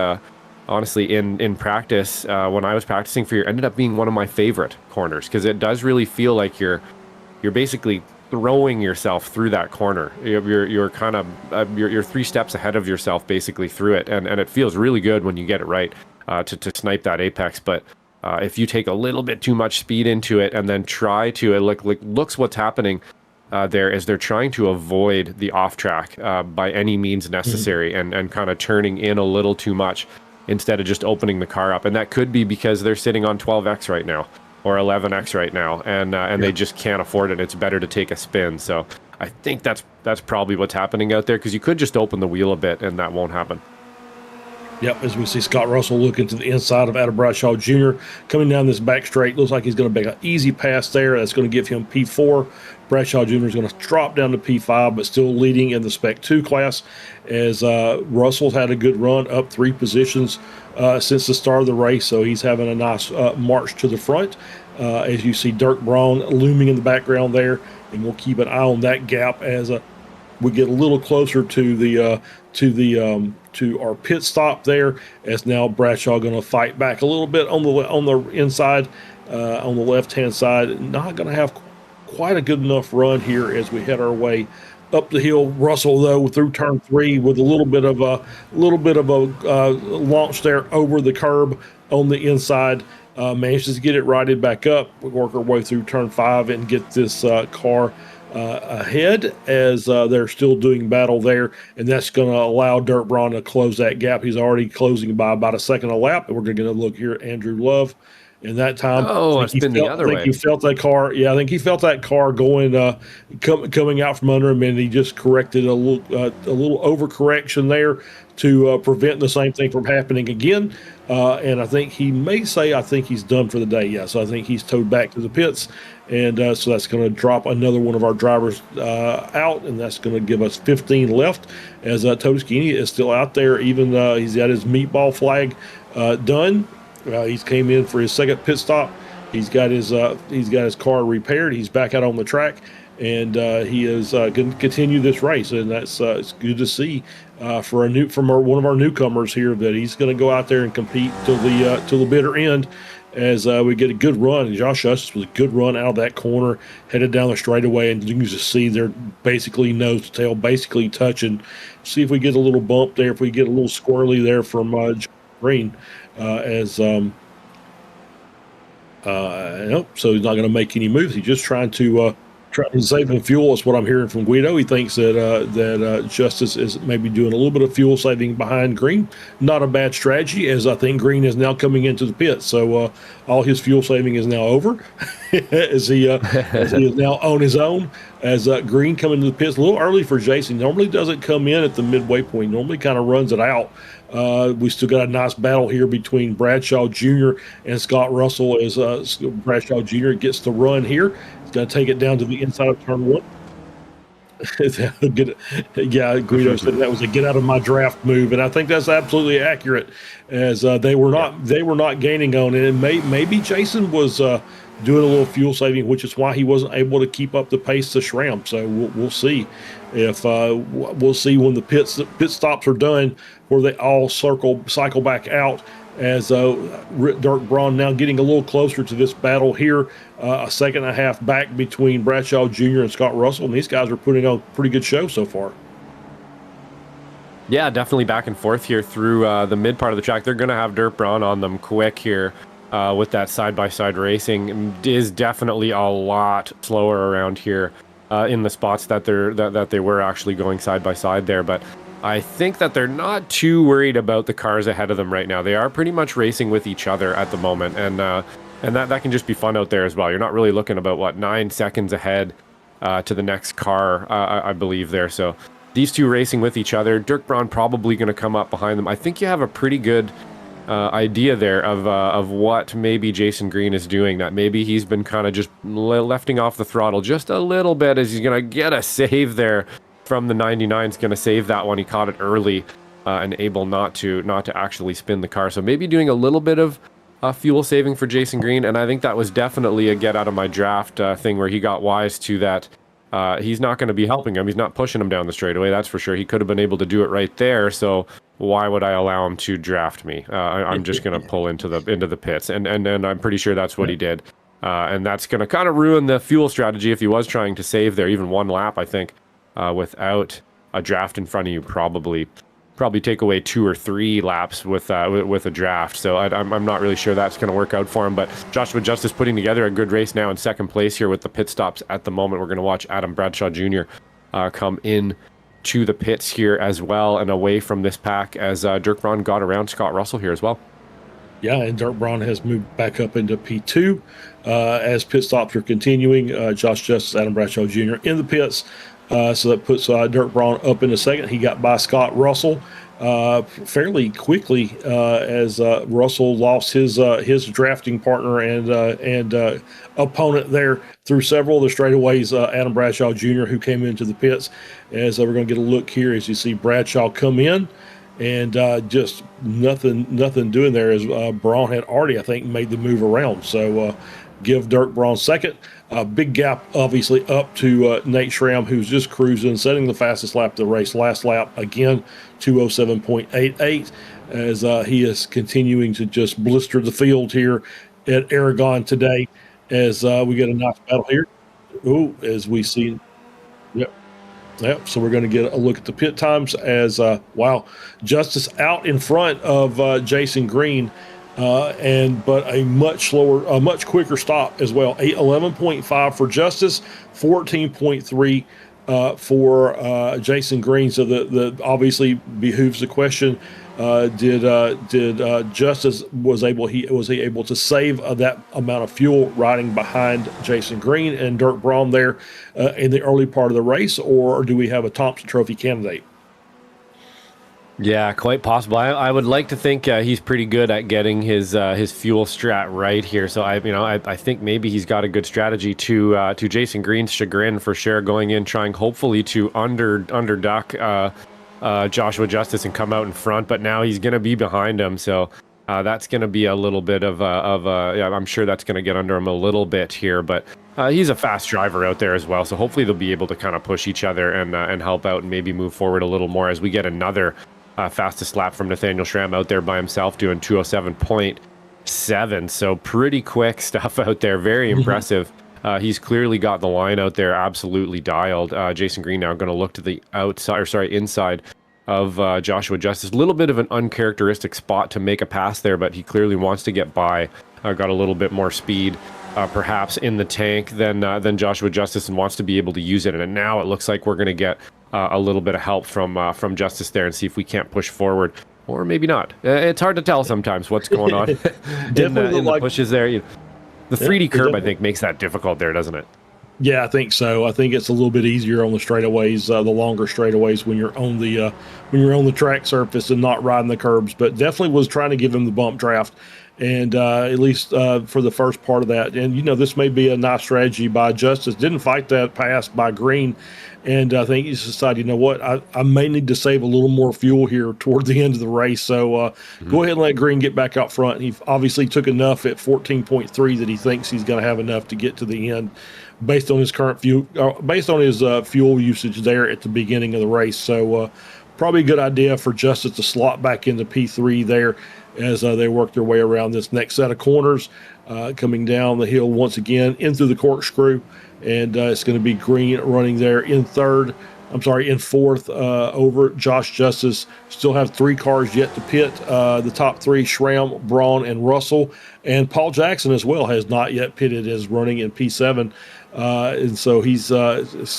in practice when I was practicing for you, ended up being one of my favorite corners because it does really feel like you're basically throwing yourself through that corner. You're kind of you're 3 steps ahead of yourself basically through it, and it feels really good when you get it right to snipe that apex. But if you take a little bit too much speed into it and then try to looks what's happening there is they're trying to avoid the off track by any means necessary, and kind of turning in a little too much instead of just opening the car up. And that could be because they're sitting on 12x right now or 11x right now, and they just can't afford it. It's better to take a spin. So I think that's probably what's happening out there, because you could just open the wheel a bit and that won't happen. Yep, as we see Scott Russell looking to the inside of Adam Bradshaw Jr. coming down this back straight. Looks like he's going to make an easy pass there. That's going to give him P4. Bradshaw Jr. is going to drop down to P5, but still leading in the Spec 2 class, as Russell's had a good run, up 3 positions since the start of the race, so he's having a nice march to the front. As you see Dirk Braun looming in the background there, and we'll keep an eye on that gap as we get a little closer to our pit stop there, as now Bradshaw going to fight back a little bit on the inside, on the left-hand side. Not going to have quite a good enough run here as we head our way up the hill. Russell, though, through turn 3 with a little bit of a launch there over the curb on the inside. Manages to get it righted back up. We work our way through turn 5 and get this car ahead, as they're still doing battle there, and that's going to allow Dirt Braun to close that gap. He's already closing by about a second a lap, and we're going to look here at Andrew Love. In that time, it's been the other way. I think he felt that car. Yeah, I think he felt that car going, coming out from under him, and he just corrected a little overcorrection there to prevent the same thing from happening again. And I think he may say, I think he's done for the day. Yeah, so I think he's towed back to the pits, and so that's going to drop another one of our drivers out, and that's going to give us 15 left. As Todeschini is still out there, even he's got his meatball flag done. He's came in for his second pit stop. He's got his car repaired. He's back out on the track, and he is going to continue this race. And that's it's good to see for one of our newcomers here, that he's going to go out there and compete till the bitter end. As we get a good run, and Josh Justice with a good run out of that corner, headed down the straightaway, and you can just see they're basically nose to tail, basically touching. See if we get a little bump there, if we get a little squirrely there from Green. As Nope. So he's not going to make any moves. He's just trying to save fuel. Is what I'm hearing from Guido. He thinks that Justice is maybe doing a little bit of fuel saving behind Green. Not a bad strategy, as I think Green is now coming into the pit. So all his fuel saving is now over, as he is now on his own. As Green coming to the pits a little early for Jason. Normally doesn't come in at the midway point. Normally kind of runs it out. We still got a nice battle here between Bradshaw Jr. and Scott Russell, as Bradshaw Jr. gets the run here. He's going to take it down to the inside of turn one. Yeah, Guido said that was a get out of my draft move, and I think that's absolutely accurate, as they were not gaining on it. And maybe Jason was doing a little fuel saving, which is why he wasn't able to keep up the pace to Schramm. So we'll see if we'll see when the pit stops are done, where they all cycle back out, as Dirk Braun now getting a little closer to this battle here, a second and a half back between Bradshaw Jr. and Scott Russell, and these guys are putting on a pretty good show so far. Yeah, definitely back and forth here through the mid part of the track. They're going to have Dirk Braun on them quick here. With that side-by-side racing is definitely a lot slower around here in the spots that they were actually going side-by-side there. But I think that they're not too worried about the cars ahead of them right now. They are pretty much racing with each other at the moment, and that can just be fun out there as well. You're not really looking about 9 seconds ahead to the next car, I believe there. So these two racing with each other. Dirk Braun probably going to come up behind them. I think you have a pretty good idea there of what maybe Jason Green is doing, that maybe he's been kind of just lefting off the throttle just a little bit, as he's going to get a save there from the 99's going to save that one. He caught it early and able not to actually spin the car. So maybe doing a little bit of fuel saving for Jason Green, and I think that was definitely a get out of my draft thing, where he got wise to that. He's not going to be helping him. He's not pushing him down the straightaway, that's for sure. He could have been able to do it right there, so why would I allow him to draft me? I'm just going to pull into the pits, and I'm pretty sure that's what he did. And that's going to kind of ruin the fuel strategy if he was trying to save there, even one lap, I think, without a draft in front of you. Probably take away 2 or 3 laps with a draft. So I'm not really sure that's going to work out for him. But Joshua Justice putting together a good race now in second place here with the pit stops at the moment. We're going to watch Adam Bradshaw Jr. Come in to the pits here as well, and away from this pack, as Dirk Braun got around Scott Russell here as well. Yeah, and Dirk Braun has moved back up into P2 as pit stops are continuing. Josh Justice, Adam Bradshaw Jr. in the pits. So that puts Dirk Braun up in a second. He got by Scott Russell fairly quickly, as Russell lost his drafting partner and opponent there through several of the straightaways. Adam Bradshaw Jr., who came into the pits, as we're going to get a look here as you see Bradshaw come in. And just nothing doing there, as Braun had already, I think, made the move around. So give Dirk Braun second. Big gap, obviously, up to Nate Schramm, who's just cruising, setting the fastest lap of the race. Last lap, again, 2:07.88, as he is continuing to just blister the field here at Aragón today, as we get a nice battle here. Ooh, as we see. Yep, so we're going to get a look at the pit times, as, wow, Justice out in front of Jason Green, but a much quicker stop as well. 11.5 for Justice, 14.3 for Jason Green. So the obviously behooves the question: did Justice was he able to save that amount of fuel riding behind Jason Green and Dirk Braun there in the early part of the race, or do we have a Thompson Trophy candidate? Yeah, quite possible. I would like to think he's pretty good at getting his fuel strat right here. So I think maybe he's got a good strategy to Jason Green's chagrin, for sure, going in trying hopefully to underduck Joshua Justice and come out in front. But now he's going to be behind him, so that's going to be a little bit of I'm sure that's going to get under him a little bit here. But he's a fast driver out there as well, so hopefully they'll be able to kind of push each other and help out and maybe move forward a little more as we get another fastest lap from Nathaniel Schramm out there by himself doing 2:07.7. So pretty quick stuff out there. Very impressive. He's clearly got the line out there absolutely dialed. Jason Green now going to look to the inside of Joshua Justice. A little bit of an uncharacteristic spot to make a pass there, but he clearly wants to get by. Got a little bit more speed, perhaps in the tank than Joshua Justice, and wants to be able to use it. And now it looks like we're going to get a little bit of help from Justice there, and see if we can't push forward, or maybe not. It's hard to tell sometimes what's going on in the pushes there. The 3D curb, I think, makes that difficult there, doesn't it? Yeah, I think so. I think it's a little bit easier on the straightaways, the longer straightaways, when you're on the track surface and not riding the curbs. But definitely was trying to give him the bump draft, and at least for the first part of that. And this may be a nice strategy by Justice. Didn't fight that pass by Green, and I think he's decided, you know what, I may need to save a little more fuel here toward the end of the race. So go ahead and let Green get back out front. He obviously took enough at 14.3 that he thinks he's going to have enough to get to the end, based on his current fuel, fuel usage there at the beginning of the race. So probably a good idea for Justice to slot back into P3 there as they work their way around this next set of corners, coming down the hill once again in through the corkscrew. And it's going to be Green running there in fourth over Josh Justice. Still have 3 cars yet to pit. The top 3, Schramm, Braun, and Russell. And Paul Jackson as well has not yet pitted, is running in P7. And so he's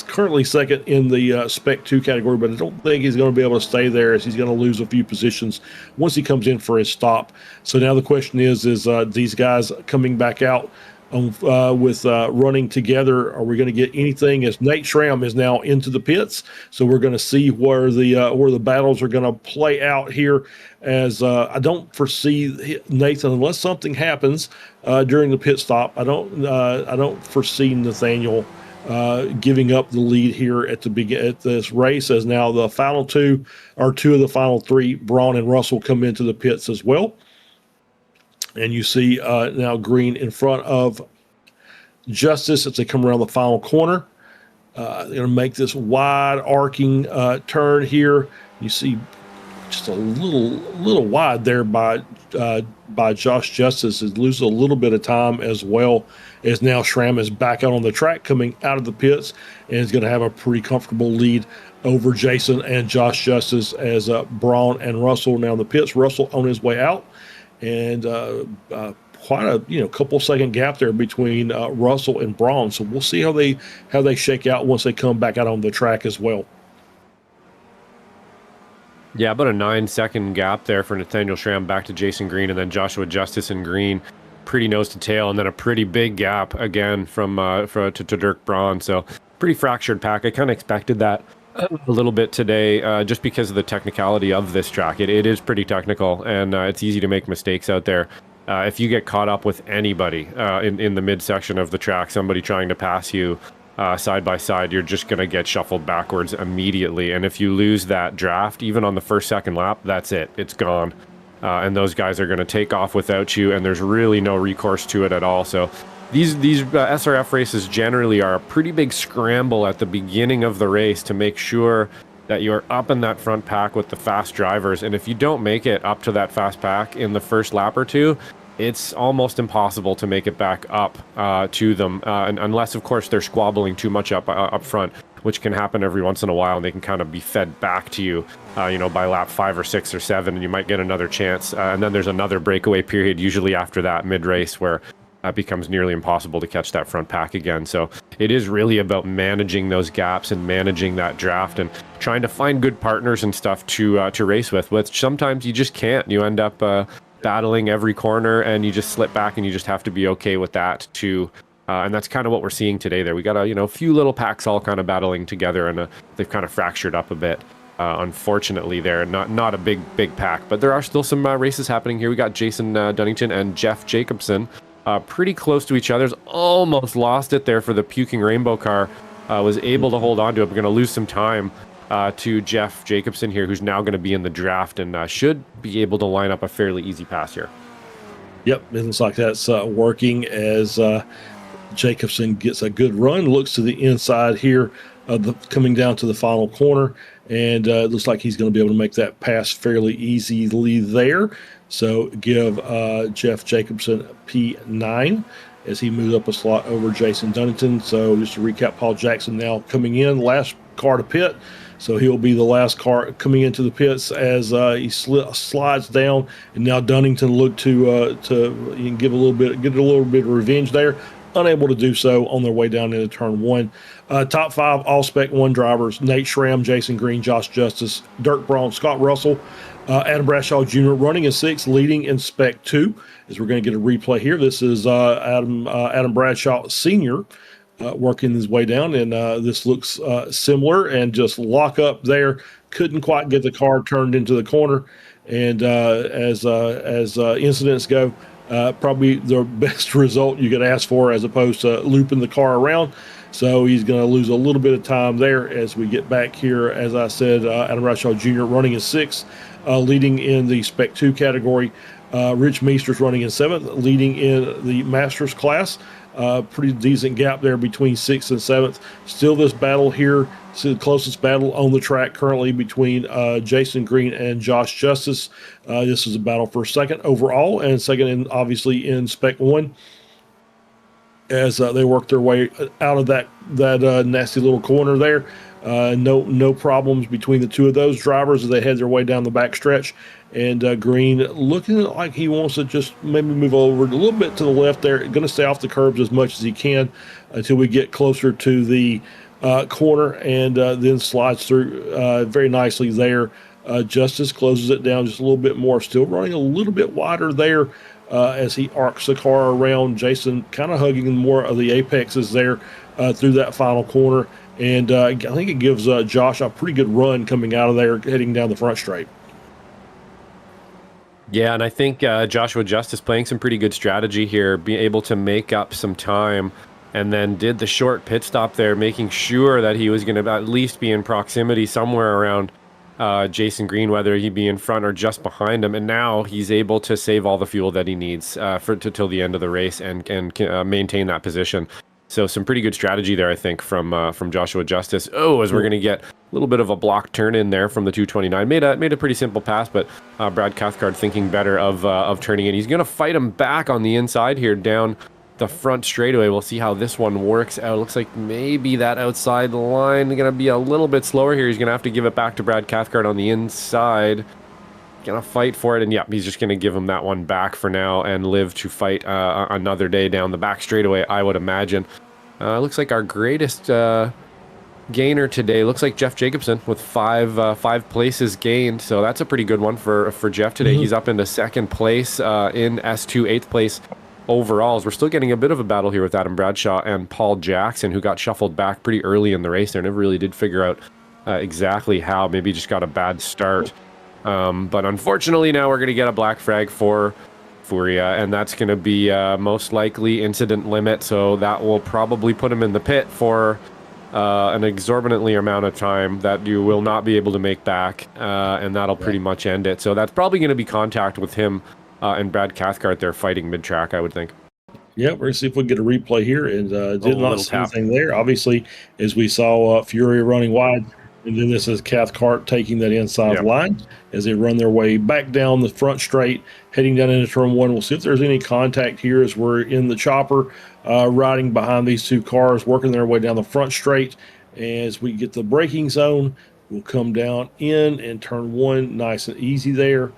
currently second in the Spec 2 category, but I don't think he's going to be able to stay there, as he's going to lose a few positions once he comes in for his stop. So now the question is these guys coming back out with running together, are we going to get anything? As Nate Schramm is now into the pits, so we're going to see where the battles are going to play out here. As I don't foresee Nathan, unless something happens during the pit stop, I don't foresee Nathaniel giving up the lead here at this race, as now the final 2 of the final 3, Braun and Russell, come into the pits as well. And you see now Green in front of Justice as they come around the final corner. They're going to make this wide arcing turn here. You see just a little wide there by Josh Justice. It loses a little bit of time, as well as now Schramm is back out on the track coming out of the pits, and is going to have a pretty comfortable lead over Jason and Josh Justice, as Braun and Russell now in the pits. Russell on his way out. And quite a couple second gap there between Russell and Braun. So we'll see how they shake out once they come back out on the track as well. Yeah, about a 9-second gap there for Nathaniel Schramm back to Jason Green, and then Joshua Justice and Green, pretty nose to tail, and then a pretty big gap again from to Dirk Braun. So pretty fractured pack. I kind of expected that a little bit today, just because of the technicality of this track. It is pretty technical, and it's easy to make mistakes out there. If you get caught up with anybody in the midsection of the track, somebody trying to pass you side by side, you're just going to get shuffled backwards immediately. And if you lose that draft, even on the second lap, that's it. It's gone. And those guys are going to take off without you, and there's really no recourse to it at all. So These SRF races generally are a pretty big scramble at the beginning of the race to make sure that you're up in that front pack with the fast drivers. And if you don't make it up to that fast pack in the first lap or two, it's almost impossible to make it back up to them, unless, of course, they're squabbling too much up front, which can happen every once in a while, and they can kind of be fed back to you, by lap 5 or 6 or 7, and you might get another chance. And then there's another breakaway period, usually after that mid-race, where it becomes nearly impossible to catch that front pack again. So it is really about managing those gaps and managing that draft and trying to find good partners and stuff to race with, which sometimes you just can't. You end up battling every corner, and you just slip back, and you just have to be okay with that too. And that's kind of what we're seeing today there. We got a few little packs all kind of battling together, and they've kind of fractured up a bit. Unfortunately, they're not a big pack, but there are still some races happening here. We got Jason Dunnington and Jeff Jacobson pretty close to each other's. Almost lost it there for the puking rainbow car. Was able to hold on to it. We're going to lose some time to Jeff Jacobson here, who's now going to be in the draft and should be able to line up a fairly easy pass here. Yep, it looks like that's working as Jacobson gets a good run. Looks to the inside here, coming down to the final corner, and it looks like he's going to be able to make that pass fairly easily there. So give Jeff Jacobson P9 as he moves up a slot over Jason Dunnington. So just to recap, Paul Jackson now coming in, last car to pit. So he'll be the last car coming into the pits as he slides down. And now Dunnington looked to get a little bit of revenge there. Unable to do so on their way down into turn 1. Top 5 all Spec 1 drivers: Nate Schramm, Jason Green, Josh Justice, Dirk Braun, Scott Russell, Adam Bradshaw Jr. running in 6th, leading in Spec 2. As we're going to get a replay here, this is Adam Bradshaw Sr. Working his way down, and this looks similar, and just lock up there. Couldn't quite get the car turned into the corner, and as incidents go, probably the best result you could ask for, as opposed to looping the car around. So he's going to lose a little bit of time there as we get back here. As I said, Adam Bradshaw Jr. running in 6th, leading in the Spec 2 category. Rich Meester's running in 7th, leading in the Masters class. Pretty decent gap there between 6th and 7th. Still this battle here. It's the closest battle on the track currently between Jason Green and Josh Justice. This is a battle for 2nd overall, and 2nd obviously in Spec 1, as they work their way out of that nasty little corner there. No problems between the two of those drivers as they head their way down the back stretch. And Green looking like he wants to just maybe move over a little bit to the left there. Going to stay off the curbs as much as he can until we get closer to the corner, and then slides through very nicely there. Justice closes it down just a little bit more, still running a little bit wider there as he arcs the car around. Jason kind of hugging more of the apexes there through that final corner. And I think it gives Josh a pretty good run coming out of there, heading down the front straight. Yeah, and I think Joshua Justice playing some pretty good strategy here, being able to make up some time, and then did the short pit stop there, making sure that he was going to at least be in proximity somewhere around Jason Green, whether he be in front or just behind him. And now he's able to save all the fuel that he needs till the end of the race and maintain that position. So some pretty good strategy there, I think, from Joshua Justice. As we're going to get a little bit of a block turn in there from the 229. Made a pretty simple pass, but Brad Cathcart thinking better of turning in. He's going to fight him back on the inside here down the front straightaway. We'll see how this one works out. Looks like maybe that outside line going to be a little bit slower here. He's going to have to give it back to Brad Cathcart on the inside. Gonna fight for it, and yeah, he's just gonna give him that one back for now and live to fight another day down the back straightaway, I would imagine. Looks like our greatest gainer today looks like Jeff Jacobson with five places gained, so that's a pretty good one for Jeff today. He's up into 2nd place in S2, 8th place overalls. We're still getting a bit of a battle here with Adam Bradshaw and Paul Jackson, who got shuffled back pretty early in the race there. Never really did figure out exactly how. Maybe just got a bad start. But unfortunately now we're going to get a black flag for Furia, and that's going to be most likely incident limit, so that will probably put him in the pit for an exorbitantly amount of time that you will not be able to make back, and that'll pretty much end it. So that's probably going to be contact with him and Brad Cathcart there fighting mid-track, I would think. Yeah, we're going to see if we can get a replay here, and did not see anything there. Obviously, as we saw Furia running wide, and then this is Cathcart taking that inside line as they run their way back down the front straight, heading down into turn 1. We'll see if there's any contact here as we're in the chopper, riding behind these two cars, working their way down the front straight. As we get the braking zone, we'll come down in and turn 1, nice and easy there.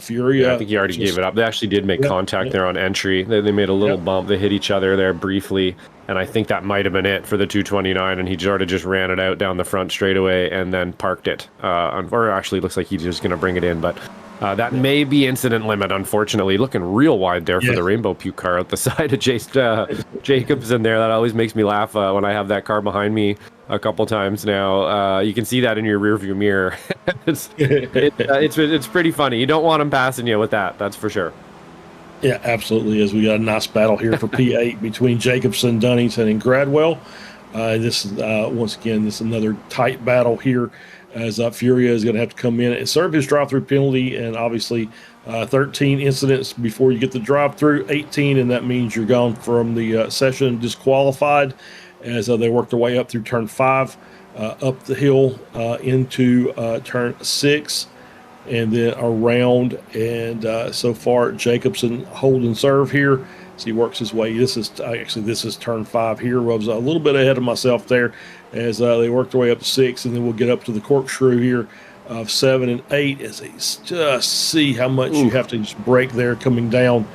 Furia. I think he already gave it up. They actually did make contact there on entry. They made a little bump. They hit each other there briefly, and I think that might have been it for the 229, and he sort of just ran it out down the front straightaway and then parked it. Or actually, looks like he's just going to bring it in, but that may be incident limit, unfortunately. Looking real wide there for the Rainbow Puke car out the side of Jacobson there. That always makes me laugh when I have that car behind me a couple times now. You can see that in your rearview mirror. It's pretty funny. You don't want him passing you with that, that's for sure. Yeah, absolutely. As we got a nice battle here for P8 between Jacobson, Dunnington, and Gradwell. This is once again, this is another tight battle here as Furia is going to have to come in and serve his drive-through penalty, and obviously 13 incidents before you get the drive-through, 18, and that means you're gone from the session disqualified as they work their way up through turn 5, up the hill into turn 6. and then around. And so far, Jacobson holding serve here. So he works his way. This is turn 5 here. I was a little bit ahead of myself there as they work their way up to 6, and then we'll get up to the corkscrew here of 7 and 8 as they just see how much you have to just brake there coming down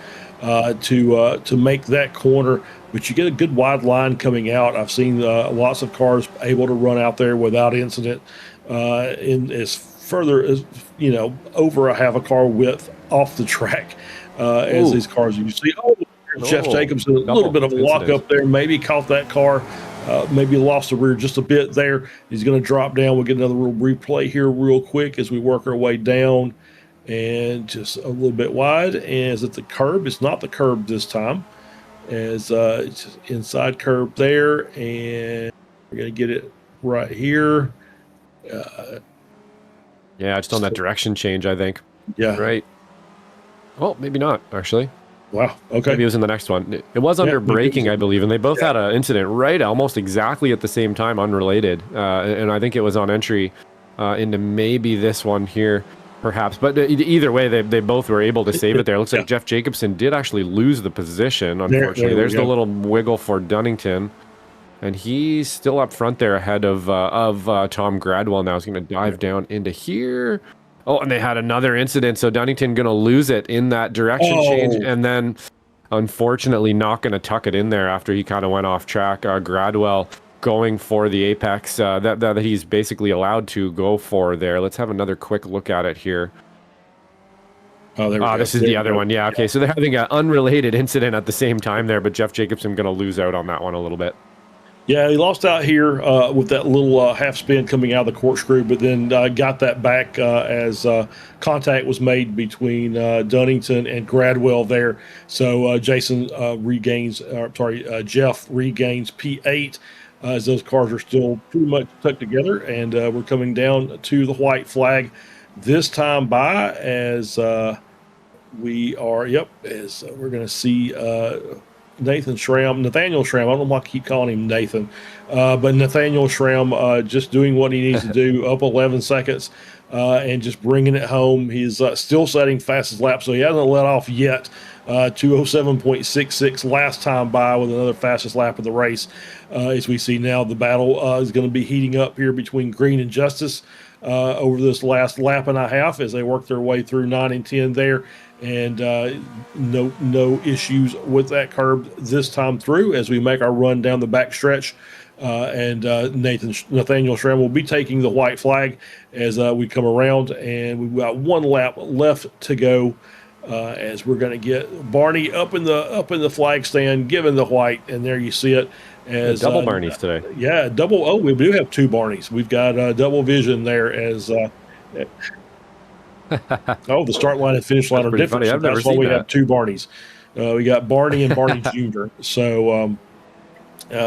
to make that corner. But you get a good wide line coming out. I've seen lots of cars able to run out there without incident in as further as, over a half a car width off the track as these cars you see. Jeff Jacobson, a little bit of a walk up there, maybe caught that car, maybe lost the rear just a bit there. He's going to drop down. We'll get another little replay here real quick as we work our way down, and just a little bit wide. And is it the curb? It's not the curb this time, as it's just inside curb there, and we're going to get it right here. Yeah, just on that direction change, I think. Yeah. Right. Well, maybe not, actually. Wow. Okay. Maybe it was in the next one. It was under braking, I believe, and they both had an incident right almost exactly at the same time, unrelated. And I think it was on entry into maybe this one here, perhaps. But either way, they both were able to save it there. It looks like Jeff Jacobson did actually lose the position, unfortunately. There's the little wiggle for Dunnington. And he's still up front there ahead of Tom Gradwell now. He's going to dive down into here. Oh, and they had another incident, so Dunnington going to lose it in that direction change, and then unfortunately not going to tuck it in there after he kind of went off track. Gradwell going for the apex that he's basically allowed to go for there. Let's have another quick look at it here. This is the other one. Yeah, okay, so they're having an unrelated incident at the same time there, but Jeff Jacobson going to lose out on that one a little bit. Yeah, he lost out here with that little half spin coming out of the corkscrew, but then got that back as contact was made between Dunnington and Gradwell there. So Jeff regains P8 as those cars are still pretty much stuck together, and we're coming down to the white flag this time by as we are. As we're going to see. Nathaniel Schramm. I don't know why I keep calling him Nathan, but Nathaniel Schramm just doing what he needs to do, up 11 seconds and just bringing it home. He's still setting fastest lap, so he hasn't let off yet. 207.66 last time by with another fastest lap of the race. As we see now, the battle is going to be heating up here between Green and Justice over this last lap and a half as they work their way through 9 and 10 there. And no issues with that curb this time through as we make our run down the back stretch. And Nathaniel Schramm will be taking the white flag as we come around, and we've got one lap left to go as we're going to get Barney up in the flag stand, given the white, and there you see it. As double Barneys today. Yeah, double. Oh, we do have 2 Barneys. We've got double vision there as. The start line and finish line are different. So that's why we have 2 Barneys. We got Barney and Barney Jr. So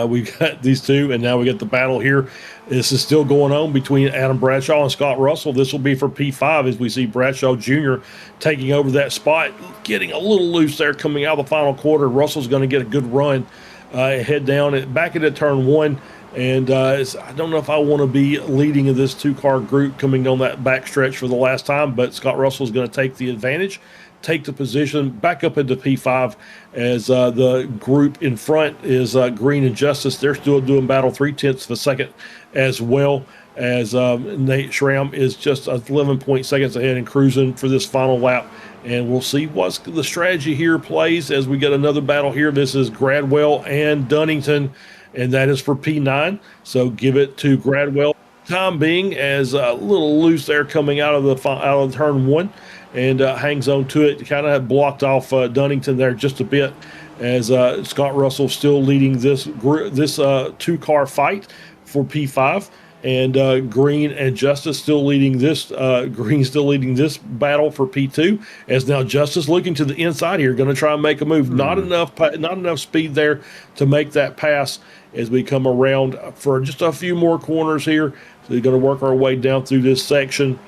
we've got these 2, and now we get the battle here. This is still going on between Adam Bradshaw and Scott Russell. This will be for P5 as we see Bradshaw Jr. taking over that spot, getting a little loose there coming out of the final quarter. Russell's going to get a good run, head down back into turn 1. And I don't know if I want to be leading in this 2-car group coming on that backstretch for the last time, but Scott Russell is going to take the advantage, take the position back up into P5 as the group in front is Green and Justice. They're still doing battle 0.3 of a second as well as Nate Schramm is just 11 seconds ahead and cruising for this final lap. And we'll see what's the strategy here plays as we get another battle here. This is Gradwell and Dunnington, and that is for P9. So give it to Gradwell. Time being as a little loose there coming out of turn 1 and hangs on to it. Kind of blocked off Dunnington there just a bit as Scott Russell still leading this 2-car fight for P5. And Green and Justice still leading this. Green still leading this battle for P2. As now Justice looking to the inside here, going to try and make a move. Not enough speed there to make that pass as we come around for just a few more corners here. So we're going to work our way down through this section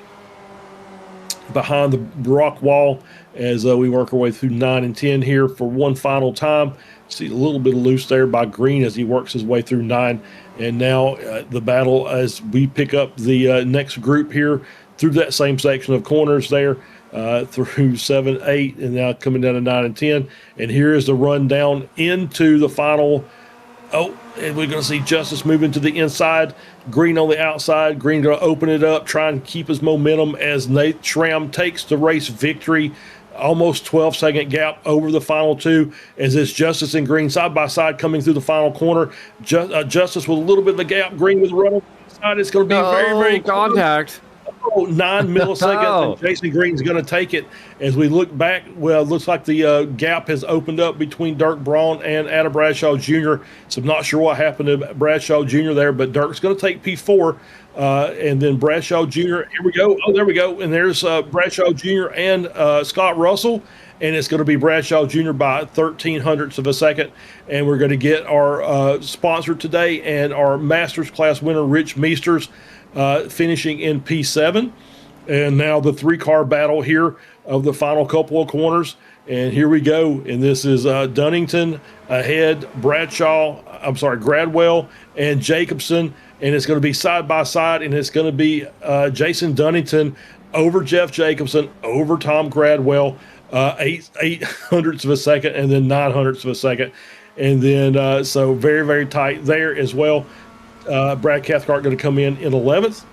behind the rock wall as we work our way through 9 and 10 here for one final time. See a little bit of loose there by Green as he works his way through 9. And now the battle as we pick up the next group here through that same section of corners there, through 7, 8, and now coming down to 9 and 10. And here is the run down into the final. Oh, and we're going to see Justice moving to the inside. Green on the outside. Green going to open it up, try and keep his momentum as Nate Schramm takes the race victory. Almost 12-second gap over the final two as it's Justice and Green side by side coming through the final corner. Justice with a little bit of a gap. Green with a run on the side. It's going to be very, very contact. 9 milliseconds, and Jason Green's going to take it. As we look back, well, it looks like the gap has opened up between Dirk Braun and Adam Bradshaw Jr. So I'm not sure what happened to Bradshaw Jr. there, but Dirk's going to take P4. And then Bradshaw Jr., here we go. Oh, there we go. And there's Bradshaw Jr. and Scott Russell. And it's going to be Bradshaw Jr. by 0.13 of a second. And we're going to get our sponsor today and our Masters class winner, Rich Meesters, finishing in P7. And now the 3-car battle here of the final couple of corners. And here we go. And this is Dunnington ahead, Gradwell and Jacobson. And it's going to be side by side. And it's going to be Jason Dunnington over Jeff Jacobson, over Tom Gradwell, 8 hundredths of a second, and then 9 hundredths of a second. And then, so very, very tight there as well. Brad Cathcart going to come in 11th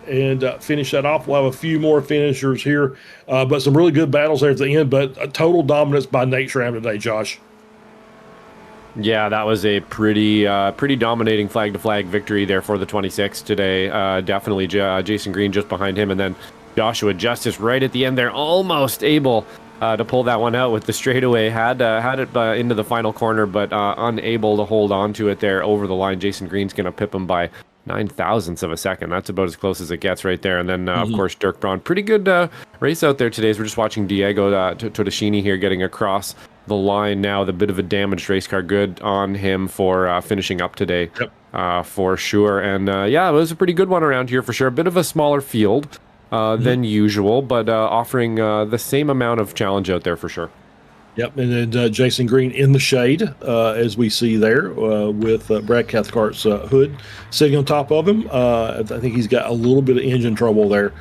and finish that off. We'll have a few more finishers here, but some really good battles there at the end, but a total dominance by Nate Schramm today, Josh. Yeah, that was a pretty dominating flag-to-flag victory there for the 26 today. Definitely Jason Green just behind him, and then Joshua Justice right at the end there, almost able to pull that one out with the straightaway. Had it into the final corner, but unable to hold on to it there over the line. Jason Green's going to pip him by 9 thousandths of a second. That's about as close as it gets right there. And then, of course, Dirk Braun. Pretty good race out there today. As we're just watching Diego Todashini here getting across the line now. The bit of a damaged race car. Good on him for finishing up today. Yep. For sure. And, yeah, it was a pretty good one around here for sure. A bit of a smaller field than usual, but offering the same amount of challenge out there for sure. Yep, and then Jason Green in the shade, as we see there, with Brad Cathcart's hood sitting on top of him. I think he's got a little bit of engine trouble there.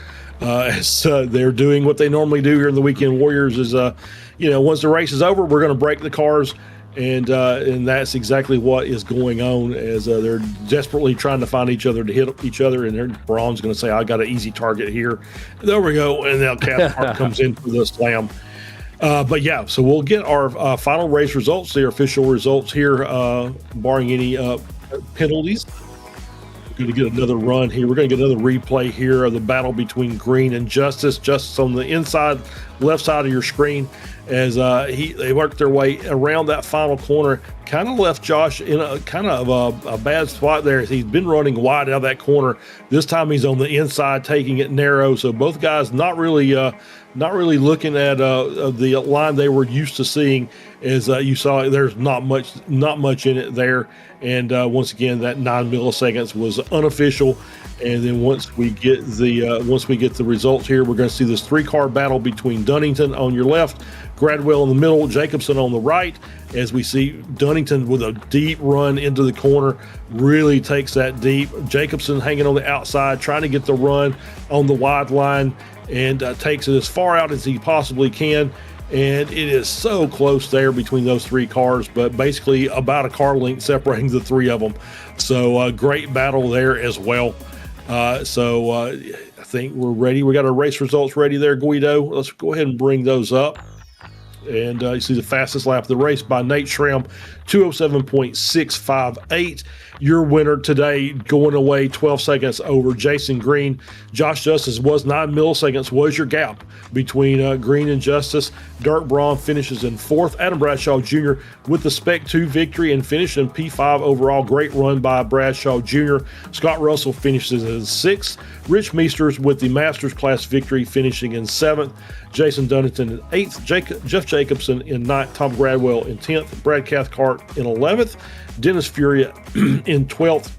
As they're doing what they normally do here in the Weekend Warriors is, once the race is over, we're going to break the cars, and that's exactly what is going on as they're desperately trying to find each other to hit each other, and Braun's going to say, I got an easy target here. There we go, and now Cathcart comes in for the slam. But yeah, so we'll get our final race results, the official results here, barring any penalties. We're going to get another run here. We're going to get another replay here of the battle between Green and Justice. Justice on the inside, left side of your screen, as they worked their way around that final corner. Kind of left Josh in a kind of a bad spot there. He's been running wide out of that corner. This time he's on the inside, taking it narrow. So both guys not really looking at the line they were used to seeing. As you saw, there's not much in it there. And once again, that 9 milliseconds was unofficial. And then once we get the results here, we're going to see this 3-car battle between Dunnington on your left, Gradwell in the middle, Jacobson on the right. As we see Dunnington with a deep run into the corner, really takes that deep. Jacobson hanging on the outside, trying to get the run on the wide line, and takes it as far out as he possibly can. And it is so close there between those 3 cars, but basically about a car length separating the 3 of them. So great battle there as well. I think we're ready. We got our race results ready there, Guido. Let's go ahead and bring those up. And you see the fastest lap of the race by Nate Schramm, 207.658. Your winner today, going away 12 seconds over Jason Green. Josh Justice was 9 milliseconds, was your gap between Green and Justice. Dirk Braun finishes in 4th. Adam Bradshaw Jr. with the Spec 2 victory and finished in P5 overall. Great run by Bradshaw Jr. Scott Russell finishes in 6th. Rich Meesters with the Masters class victory, finishing in 7th. Jason Dunnington in 8th. Jeff Jacobson in 9th. Tom Gradwell in 10th. Brad Cathcart in 11th. Dennis Furia in 12th.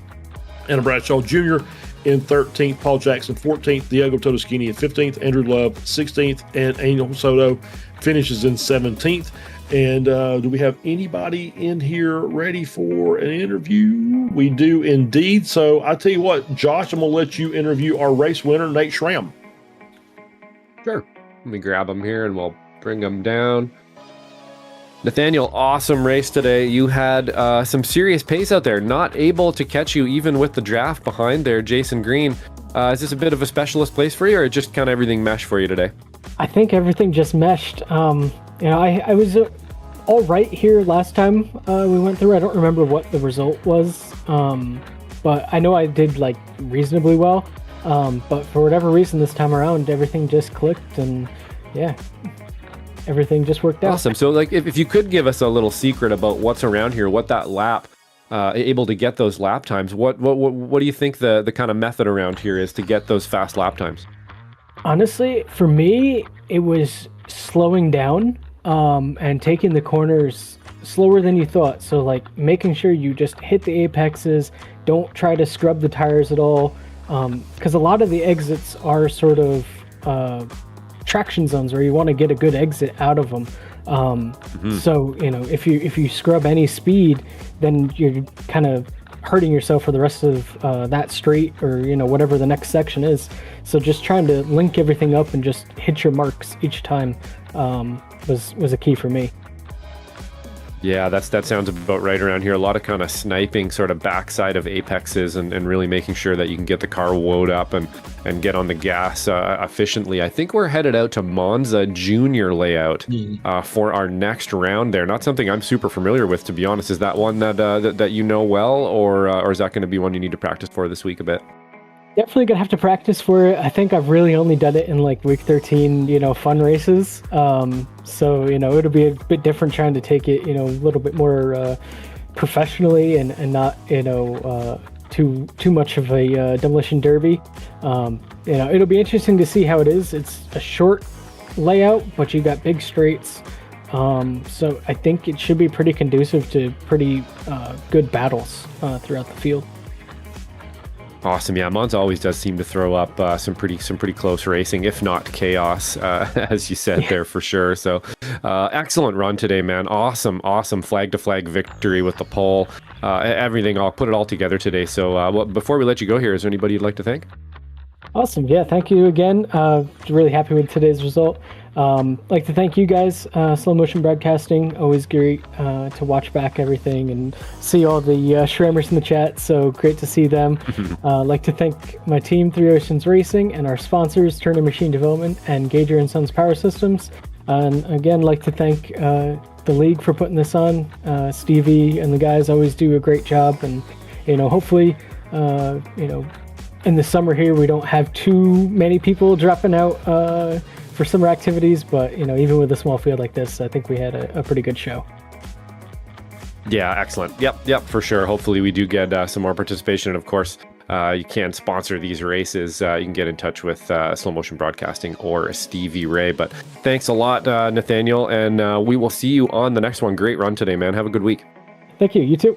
Anna Bradshaw Jr. in 13th. Paul Jackson 14th. Diego Todeschini in 15th. Andrew Love 16th. And Angel Soto finishes in 17th. And do we have anybody in here ready for an interview? We do indeed. So I tell you what, Josh, I'm going to let you interview our race winner, Nate Schramm. Sure. Let me grab them here and we'll bring them down. Nathaniel, awesome race today. You had some serious pace out there, not able to catch you even with the draft behind there, Jason Green. Is this a bit of a specialist place for you, or just kind of everything meshed for you today? I think everything just meshed. I was all right here last time we went through. I don't remember what the result was, but I know I did like reasonably well. But for whatever reason this time around, everything just clicked, and yeah. Everything just worked out. Awesome. So, like, if you could give us a little secret about what's around here, what that lap, able to get those lap times, what do you think the kind of method around here is to get those fast lap times? Honestly, for me, it was slowing down and taking the corners slower than you thought. So, like, making sure you just hit the apexes, don't try to scrub the tires at all, because a lot of the exits are sort of traction zones where you want to get a good exit out of them. So, if you scrub any speed, then you're kind of hurting yourself for the rest of that straight, or whatever the next section is. So just trying to link everything up and just hit your marks each time was a key for me. Yeah, that sounds about right around here. A lot of kind of sniping sort of backside of apexes and really making sure that you can get the car woed up and get on the gas efficiently. I think we're headed out to Monza Junior layout for our next round there. Not something I'm super familiar with, to be honest. Is that one that you know well, or is that going to be one you need to practice for this week a bit? Definitely gonna have to practice for it. I think I've really only done it in like week 13, fun races. So it'll be a bit different trying to take it, a little bit more professionally and not, too much of a demolition derby. It'll be interesting to see how it is. It's a short layout, but you got big straights. So I think it should be pretty conducive to pretty good battles throughout the field. Awesome. Yeah, Monza always does seem to throw up some pretty close racing, if not chaos, as you said there for sure. So excellent run today, man. Awesome flag to flag victory with the pole. Everything, I'll put it all together today. So before we let you go here, is there anybody you'd like to thank? Awesome. Yeah, thank you again. Really happy with today's result. Like to thank you guys, Slow Motion Broadcasting. Always great to watch back everything and see all the Schrammers in the chat. So great to see them. Like to thank my team, Three Oceans Racing, and our sponsors, Turner Machine Development and Gager & Sons Power Systems. And again, like to thank the league for putting this on. Stevie and the guys always do a great job. And, hopefully, in the summer here, we don't have too many people dropping out for summer activities, but even with a small field like this, I think we had a pretty good show. Yeah, excellent. Yep, for sure. Hopefully we do get some more participation. And of course, you can sponsor these races. You can get in touch with Slow Motion Broadcasting or Stevie Ray. But thanks a lot, Nathaniel, and we will see you on the next one. Great run today, man. Have a good week. Thank you. You too.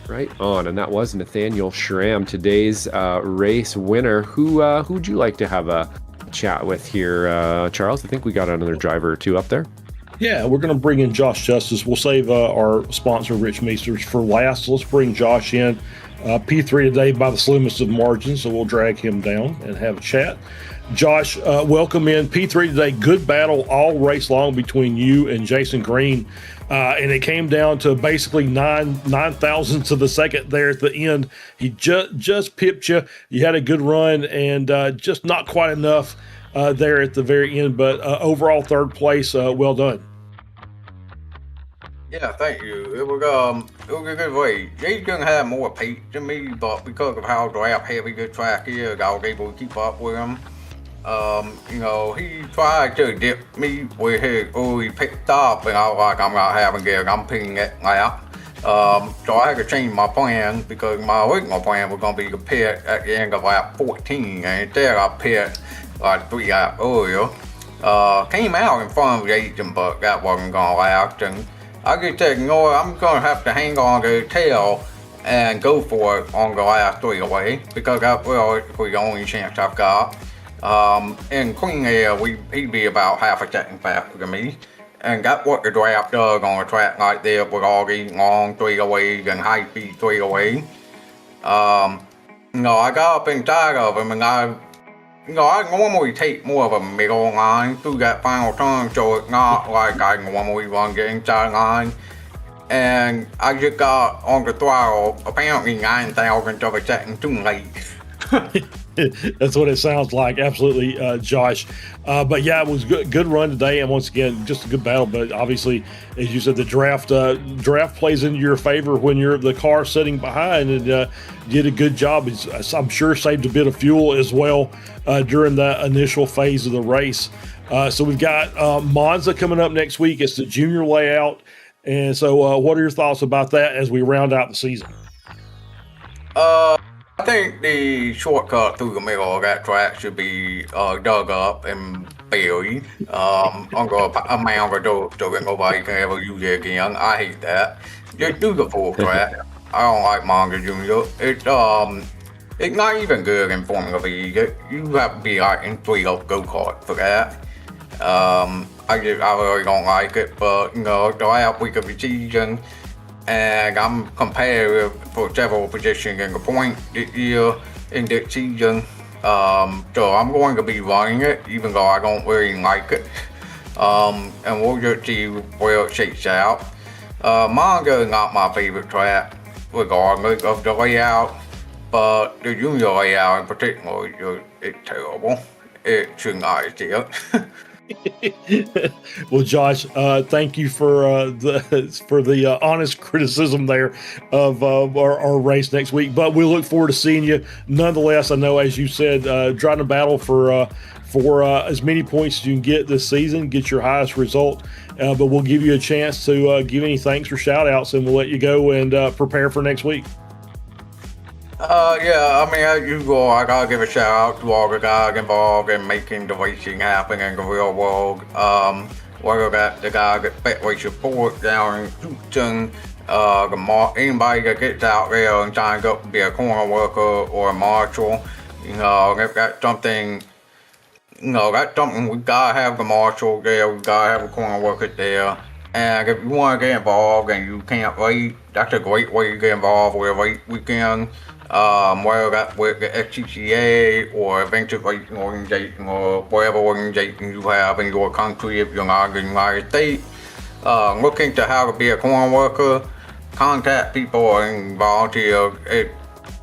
Right on, and that was Nathaniel Schramm, today's race winner. Who'd you like to have a chat with here, Charles? I think we got another driver or two up there. Yeah, we're going to bring in Josh Justice. We'll save our sponsor, Rich Meesters, for last. So let's bring Josh in. P3 today by the slimmest of margins, so we'll drag him down and have a chat. Josh, welcome in. P3 today, good battle all race long between you and Jason Green. And it came down to basically nine thousandths of a second there at the end. He just pipped you. You had a good run and just not quite enough there at the very end. But overall third place, well done. Yeah, thank you. It was a good race. He's gonna have more pace than me, but because of how draft heavy the track is, I was able to keep up with him. He tried to dip me with his early pit stop, and I was like, I'm not having it. I'm picking it lap. So I had to change my plan because my original plan was gonna be to pit at the end of lap 14, and instead I pit like 3 laps earlier. Came out in front of the agent, but that wasn't gonna last, and I just said, I'm gonna have to hang on to the tail and go for it on the last straightaway because that's really the only chance I've got. In clean air, he'd be about half a second faster than me, and that's what the draft does on a track like this with all these long straightaways and high-speed straightaways. I got up inside of him, and I I normally take more of a middle line through that final turn, so it's not like I normally run the inside line. And I just got on the throttle apparently 9,000th of a second too late. That's what it sounds like. Absolutely, Josh. But yeah, it was good run today, and once again, just a good battle. But obviously, as you said, the draft plays into your favor when you're the car sitting behind, and did a good job. I'm sure saved a bit of fuel as well during that initial phase of the race. So we've got Monza coming up next week. It's the junior layout, and so what are your thoughts about that as we round out the season? I think the shortcut through the middle of that track should be dug up and buried. I'm gonna do it. Nobody can ever use it again. I hate that. Just do the full track. I don't like Monza Junior. It's not even good in Formula V. You have to be like in 3-up go-kart for that. I really don't like it. But the last week of the season, and I'm competitive for several positions in the point this year in this season. So I'm going to be running it, even though I don't really like it. And we'll just see where it shakes out. Monza is not my favorite track, regardless of the layout, but the junior layout in particular is terrible. It should not exist. Well, Josh, thank you for the honest criticism there of our race next week. But we look forward to seeing you nonetheless. I know, as you said, trying to battle for as many points as you can get this season, get your highest result. But we'll give you a chance to give any thanks or shout outs, and we'll let you go and prepare for next week. Yeah, I mean, as usual, I gotta give a shout out to all the guys involved in making the racing happen in the real world. Whether that's the guys at Spec Support down in Houston, anybody that gets out there and signs up to be a corner worker or a marshal, if that's something, that's something we gotta have the marshal there, we gotta have the corner worker there. And if you want to get involved and you can't wait, that's a great way to get involved with a race weekend. Whether that's with the SCCA or Adventure Racing Organization or whatever organization you have in your country if you're not in the United States. Look into how to be a corner worker, contact people and volunteer.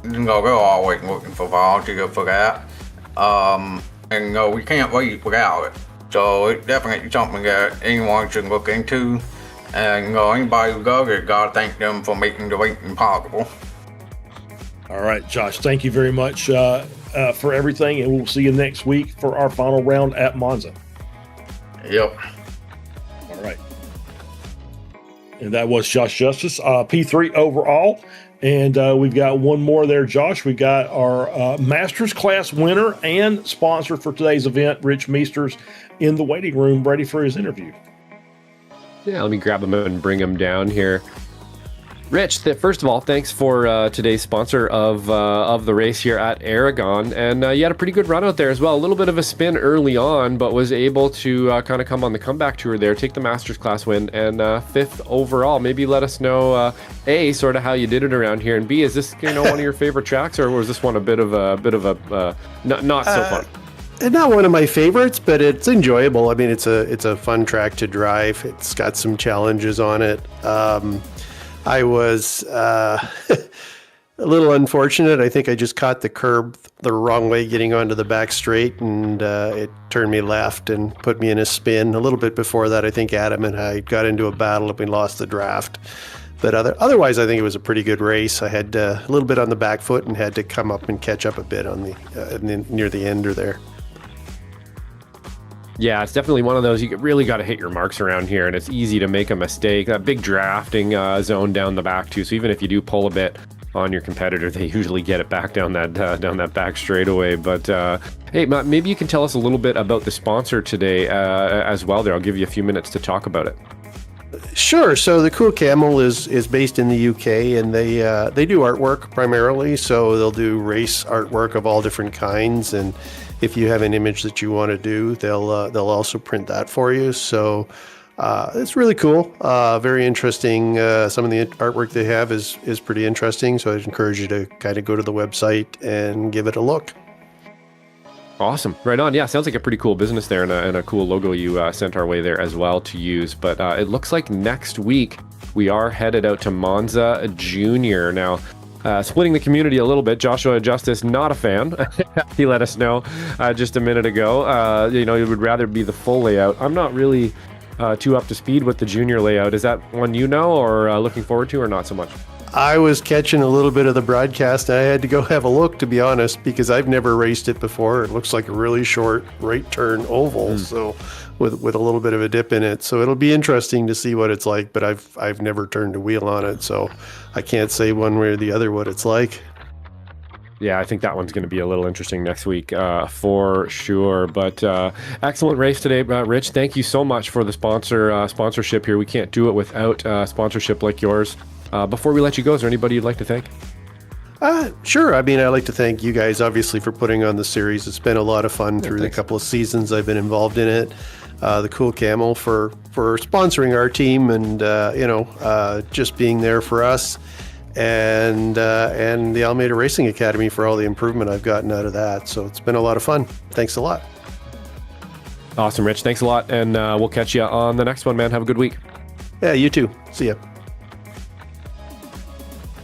They're always looking for volunteers for that. And we can't wait without it. So it's definitely something that anyone should look into. And anybody who does it, gotta thank them for making the racing possible. All right, Josh, thank you very much for everything, and we'll see you next week for our final round at Monza. Yep. All right. And that was Josh Justice, P3 overall. And we've got one more there, Josh. We've got our Masters class winner and sponsor for today's event, Rich Meesters, in the waiting room, ready for his interview. Yeah, let me grab him and bring him down here. Rich, first of all, thanks for today's sponsor of the race here at Aragón, and you had a pretty good run out there as well. A little bit of a spin early on, but was able to kind of come on the comeback tour there, take the Masters class win, and 5th overall. Maybe let us know A, sort of how you did it around here, and B, is this one of your favorite tracks, or was this one a bit of a not so fun? Not one of my favorites, but it's enjoyable. I mean, it's a fun track to drive. It's got some challenges on it. I was a little unfortunate. I think I just caught the curb the wrong way getting onto the back straight, and it turned me left and put me in a spin. A little bit before that, I think Adam and I got into a battle and we lost the draft. But otherwise, I think it was a pretty good race. I had a little bit on the back foot and had to come up and catch up a bit on the near the ender there. Yeah, it's definitely one of those, you really got to hit your marks around here, and it's easy to make a mistake. That big drafting zone down the back too, so even if you do pull a bit on your competitor, they usually get it back down that back straightaway. But hey, maybe you can tell us a little bit about the sponsor today as well there. I'll give you a few minutes to talk about it. Sure. So the Cool Camel is based in the UK, and they do artwork primarily. So they'll do race artwork of all different kinds, and if you have an image that you want to do, they'll also print that for you. So it's really cool. Very interesting. Some of the artwork they have is pretty interesting. So I'd encourage you to kind of go to the website and give it a look. Awesome. Right on. Yeah, sounds like a pretty cool business there, and a cool logo you sent our way there as well to use. But it looks like next week we are headed out to Monza Junior. Now, splitting the community a little bit, Joshua Justice, not a fan. He let us know just a minute ago. He would rather be the full layout. I'm not really too up to speed with the junior layout. Is that one or looking forward to, or not so much? I was catching a little bit of the broadcast. I had to go have a look, to be honest, because I've never raced it before. It looks like a really short right turn oval, so with a little bit of a dip in it. So it'll be interesting to see what it's like, but I've never turned a wheel on it, so I can't say one way or the other what it's like. Yeah, I think that one's going to be a little interesting next week for sure. But excellent race today, Rich. Thank you so much for the sponsorship here. We can't do it without sponsorship like yours. Before we let you go, is there anybody you'd like to thank? Sure. I mean, I'd like to thank you guys, obviously, for putting on the series. It's been a lot of fun through the couple of seasons I've been involved in it. The Cool Camel for sponsoring our team and, just being there for us. And the Almeida Racing Academy for all the improvement I've gotten out of that. So it's been a lot of fun. Thanks a lot. Awesome, Rich. Thanks a lot. And we'll catch you on the next one, man. Have a good week. Yeah, you too. See ya.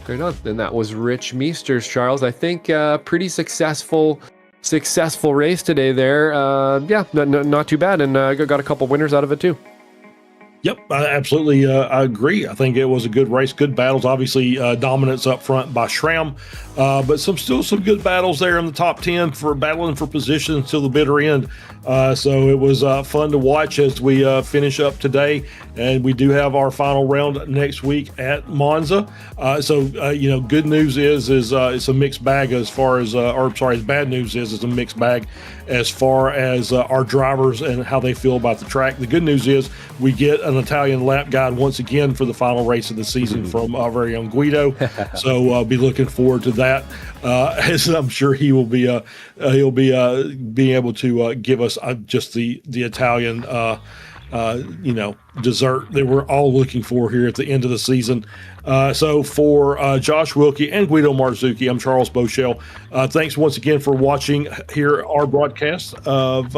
Right on. And that was Rich Meesters, Charles. I think pretty successful race today there. Not too bad. And got a couple winners out of it too. Yep, I absolutely I agree. I think it was a good race, good battles. Obviously, dominance up front by Schramm, but still some good battles there in the top 10 for battling for position until the bitter end. So it was fun to watch as we finish up today, and we do have our final round next week at Monza. Good news is it's a mixed bag as far as, bad news is it's a mixed bag as far as our drivers and how they feel about the track. The good news is we get an Italian lap guide once again for the final race of the season from our very own Guido. So I'll be looking forward to that. As I'm sure he will be being able to give us just the Italian dessert that we're all looking for here at the end of the season. So for Josh Wilkie and Guido Marzucchi, I'm Charles Boshell. Thanks once again for watching here our broadcast of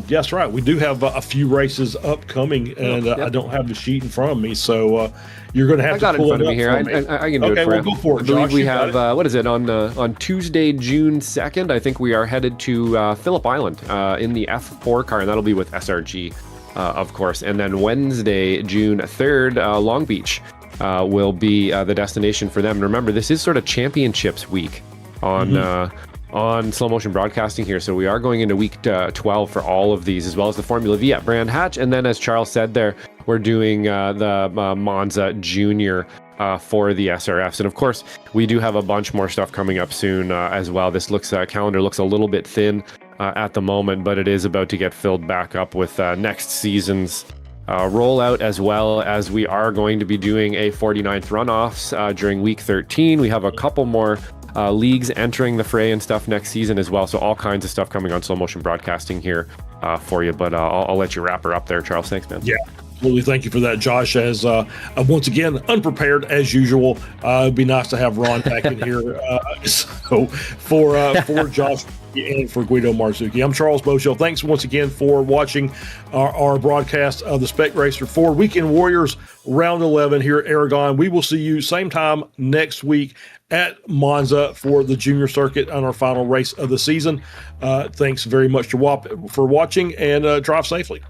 that's right. We do have a few races upcoming, and I don't have the sheet in front of me, so you're going to have to pull it up for me. I can do it for you. Go for it, I believe Josh. we have, on Tuesday, June 2nd, I think we are headed to Phillip Island in the F4 car, and that'll be with SRG, of course. And then Wednesday, June 3rd, Long Beach will be the destination for them. And remember, this is sort of championships week on slow motion broadcasting here. So we are going into week 12 for all of these, as well as the Formula V at Brand Hatch. And then, as Charles said there, we're doing the Monza Junior for the SRFs. And of course, we do have a bunch more stuff coming up soon as well. This calendar looks a little bit thin at the moment, but it is about to get filled back up with next season's rollout, as well as we are going to be doing a 49th runoffs during week 13. We have a couple more leagues entering the fray and stuff next season as well. So all kinds of stuff coming on slow motion broadcasting here for you. But I'll let you wrap her up there, Charles. Thanks, man. Yeah, absolutely. Thank you for that, Josh. As once again, unprepared as usual. It'd be nice to have Ron back in here. So for Josh and for Guido Marzucchi, I'm Charles Boshell. Thanks once again for watching our broadcast of the Spec Racer 4 Weekend Warriors Round 11 here at Aragón. We will see you same time next week at Monza for the junior circuit on our final race of the season. Thanks very much for watching, and drive safely.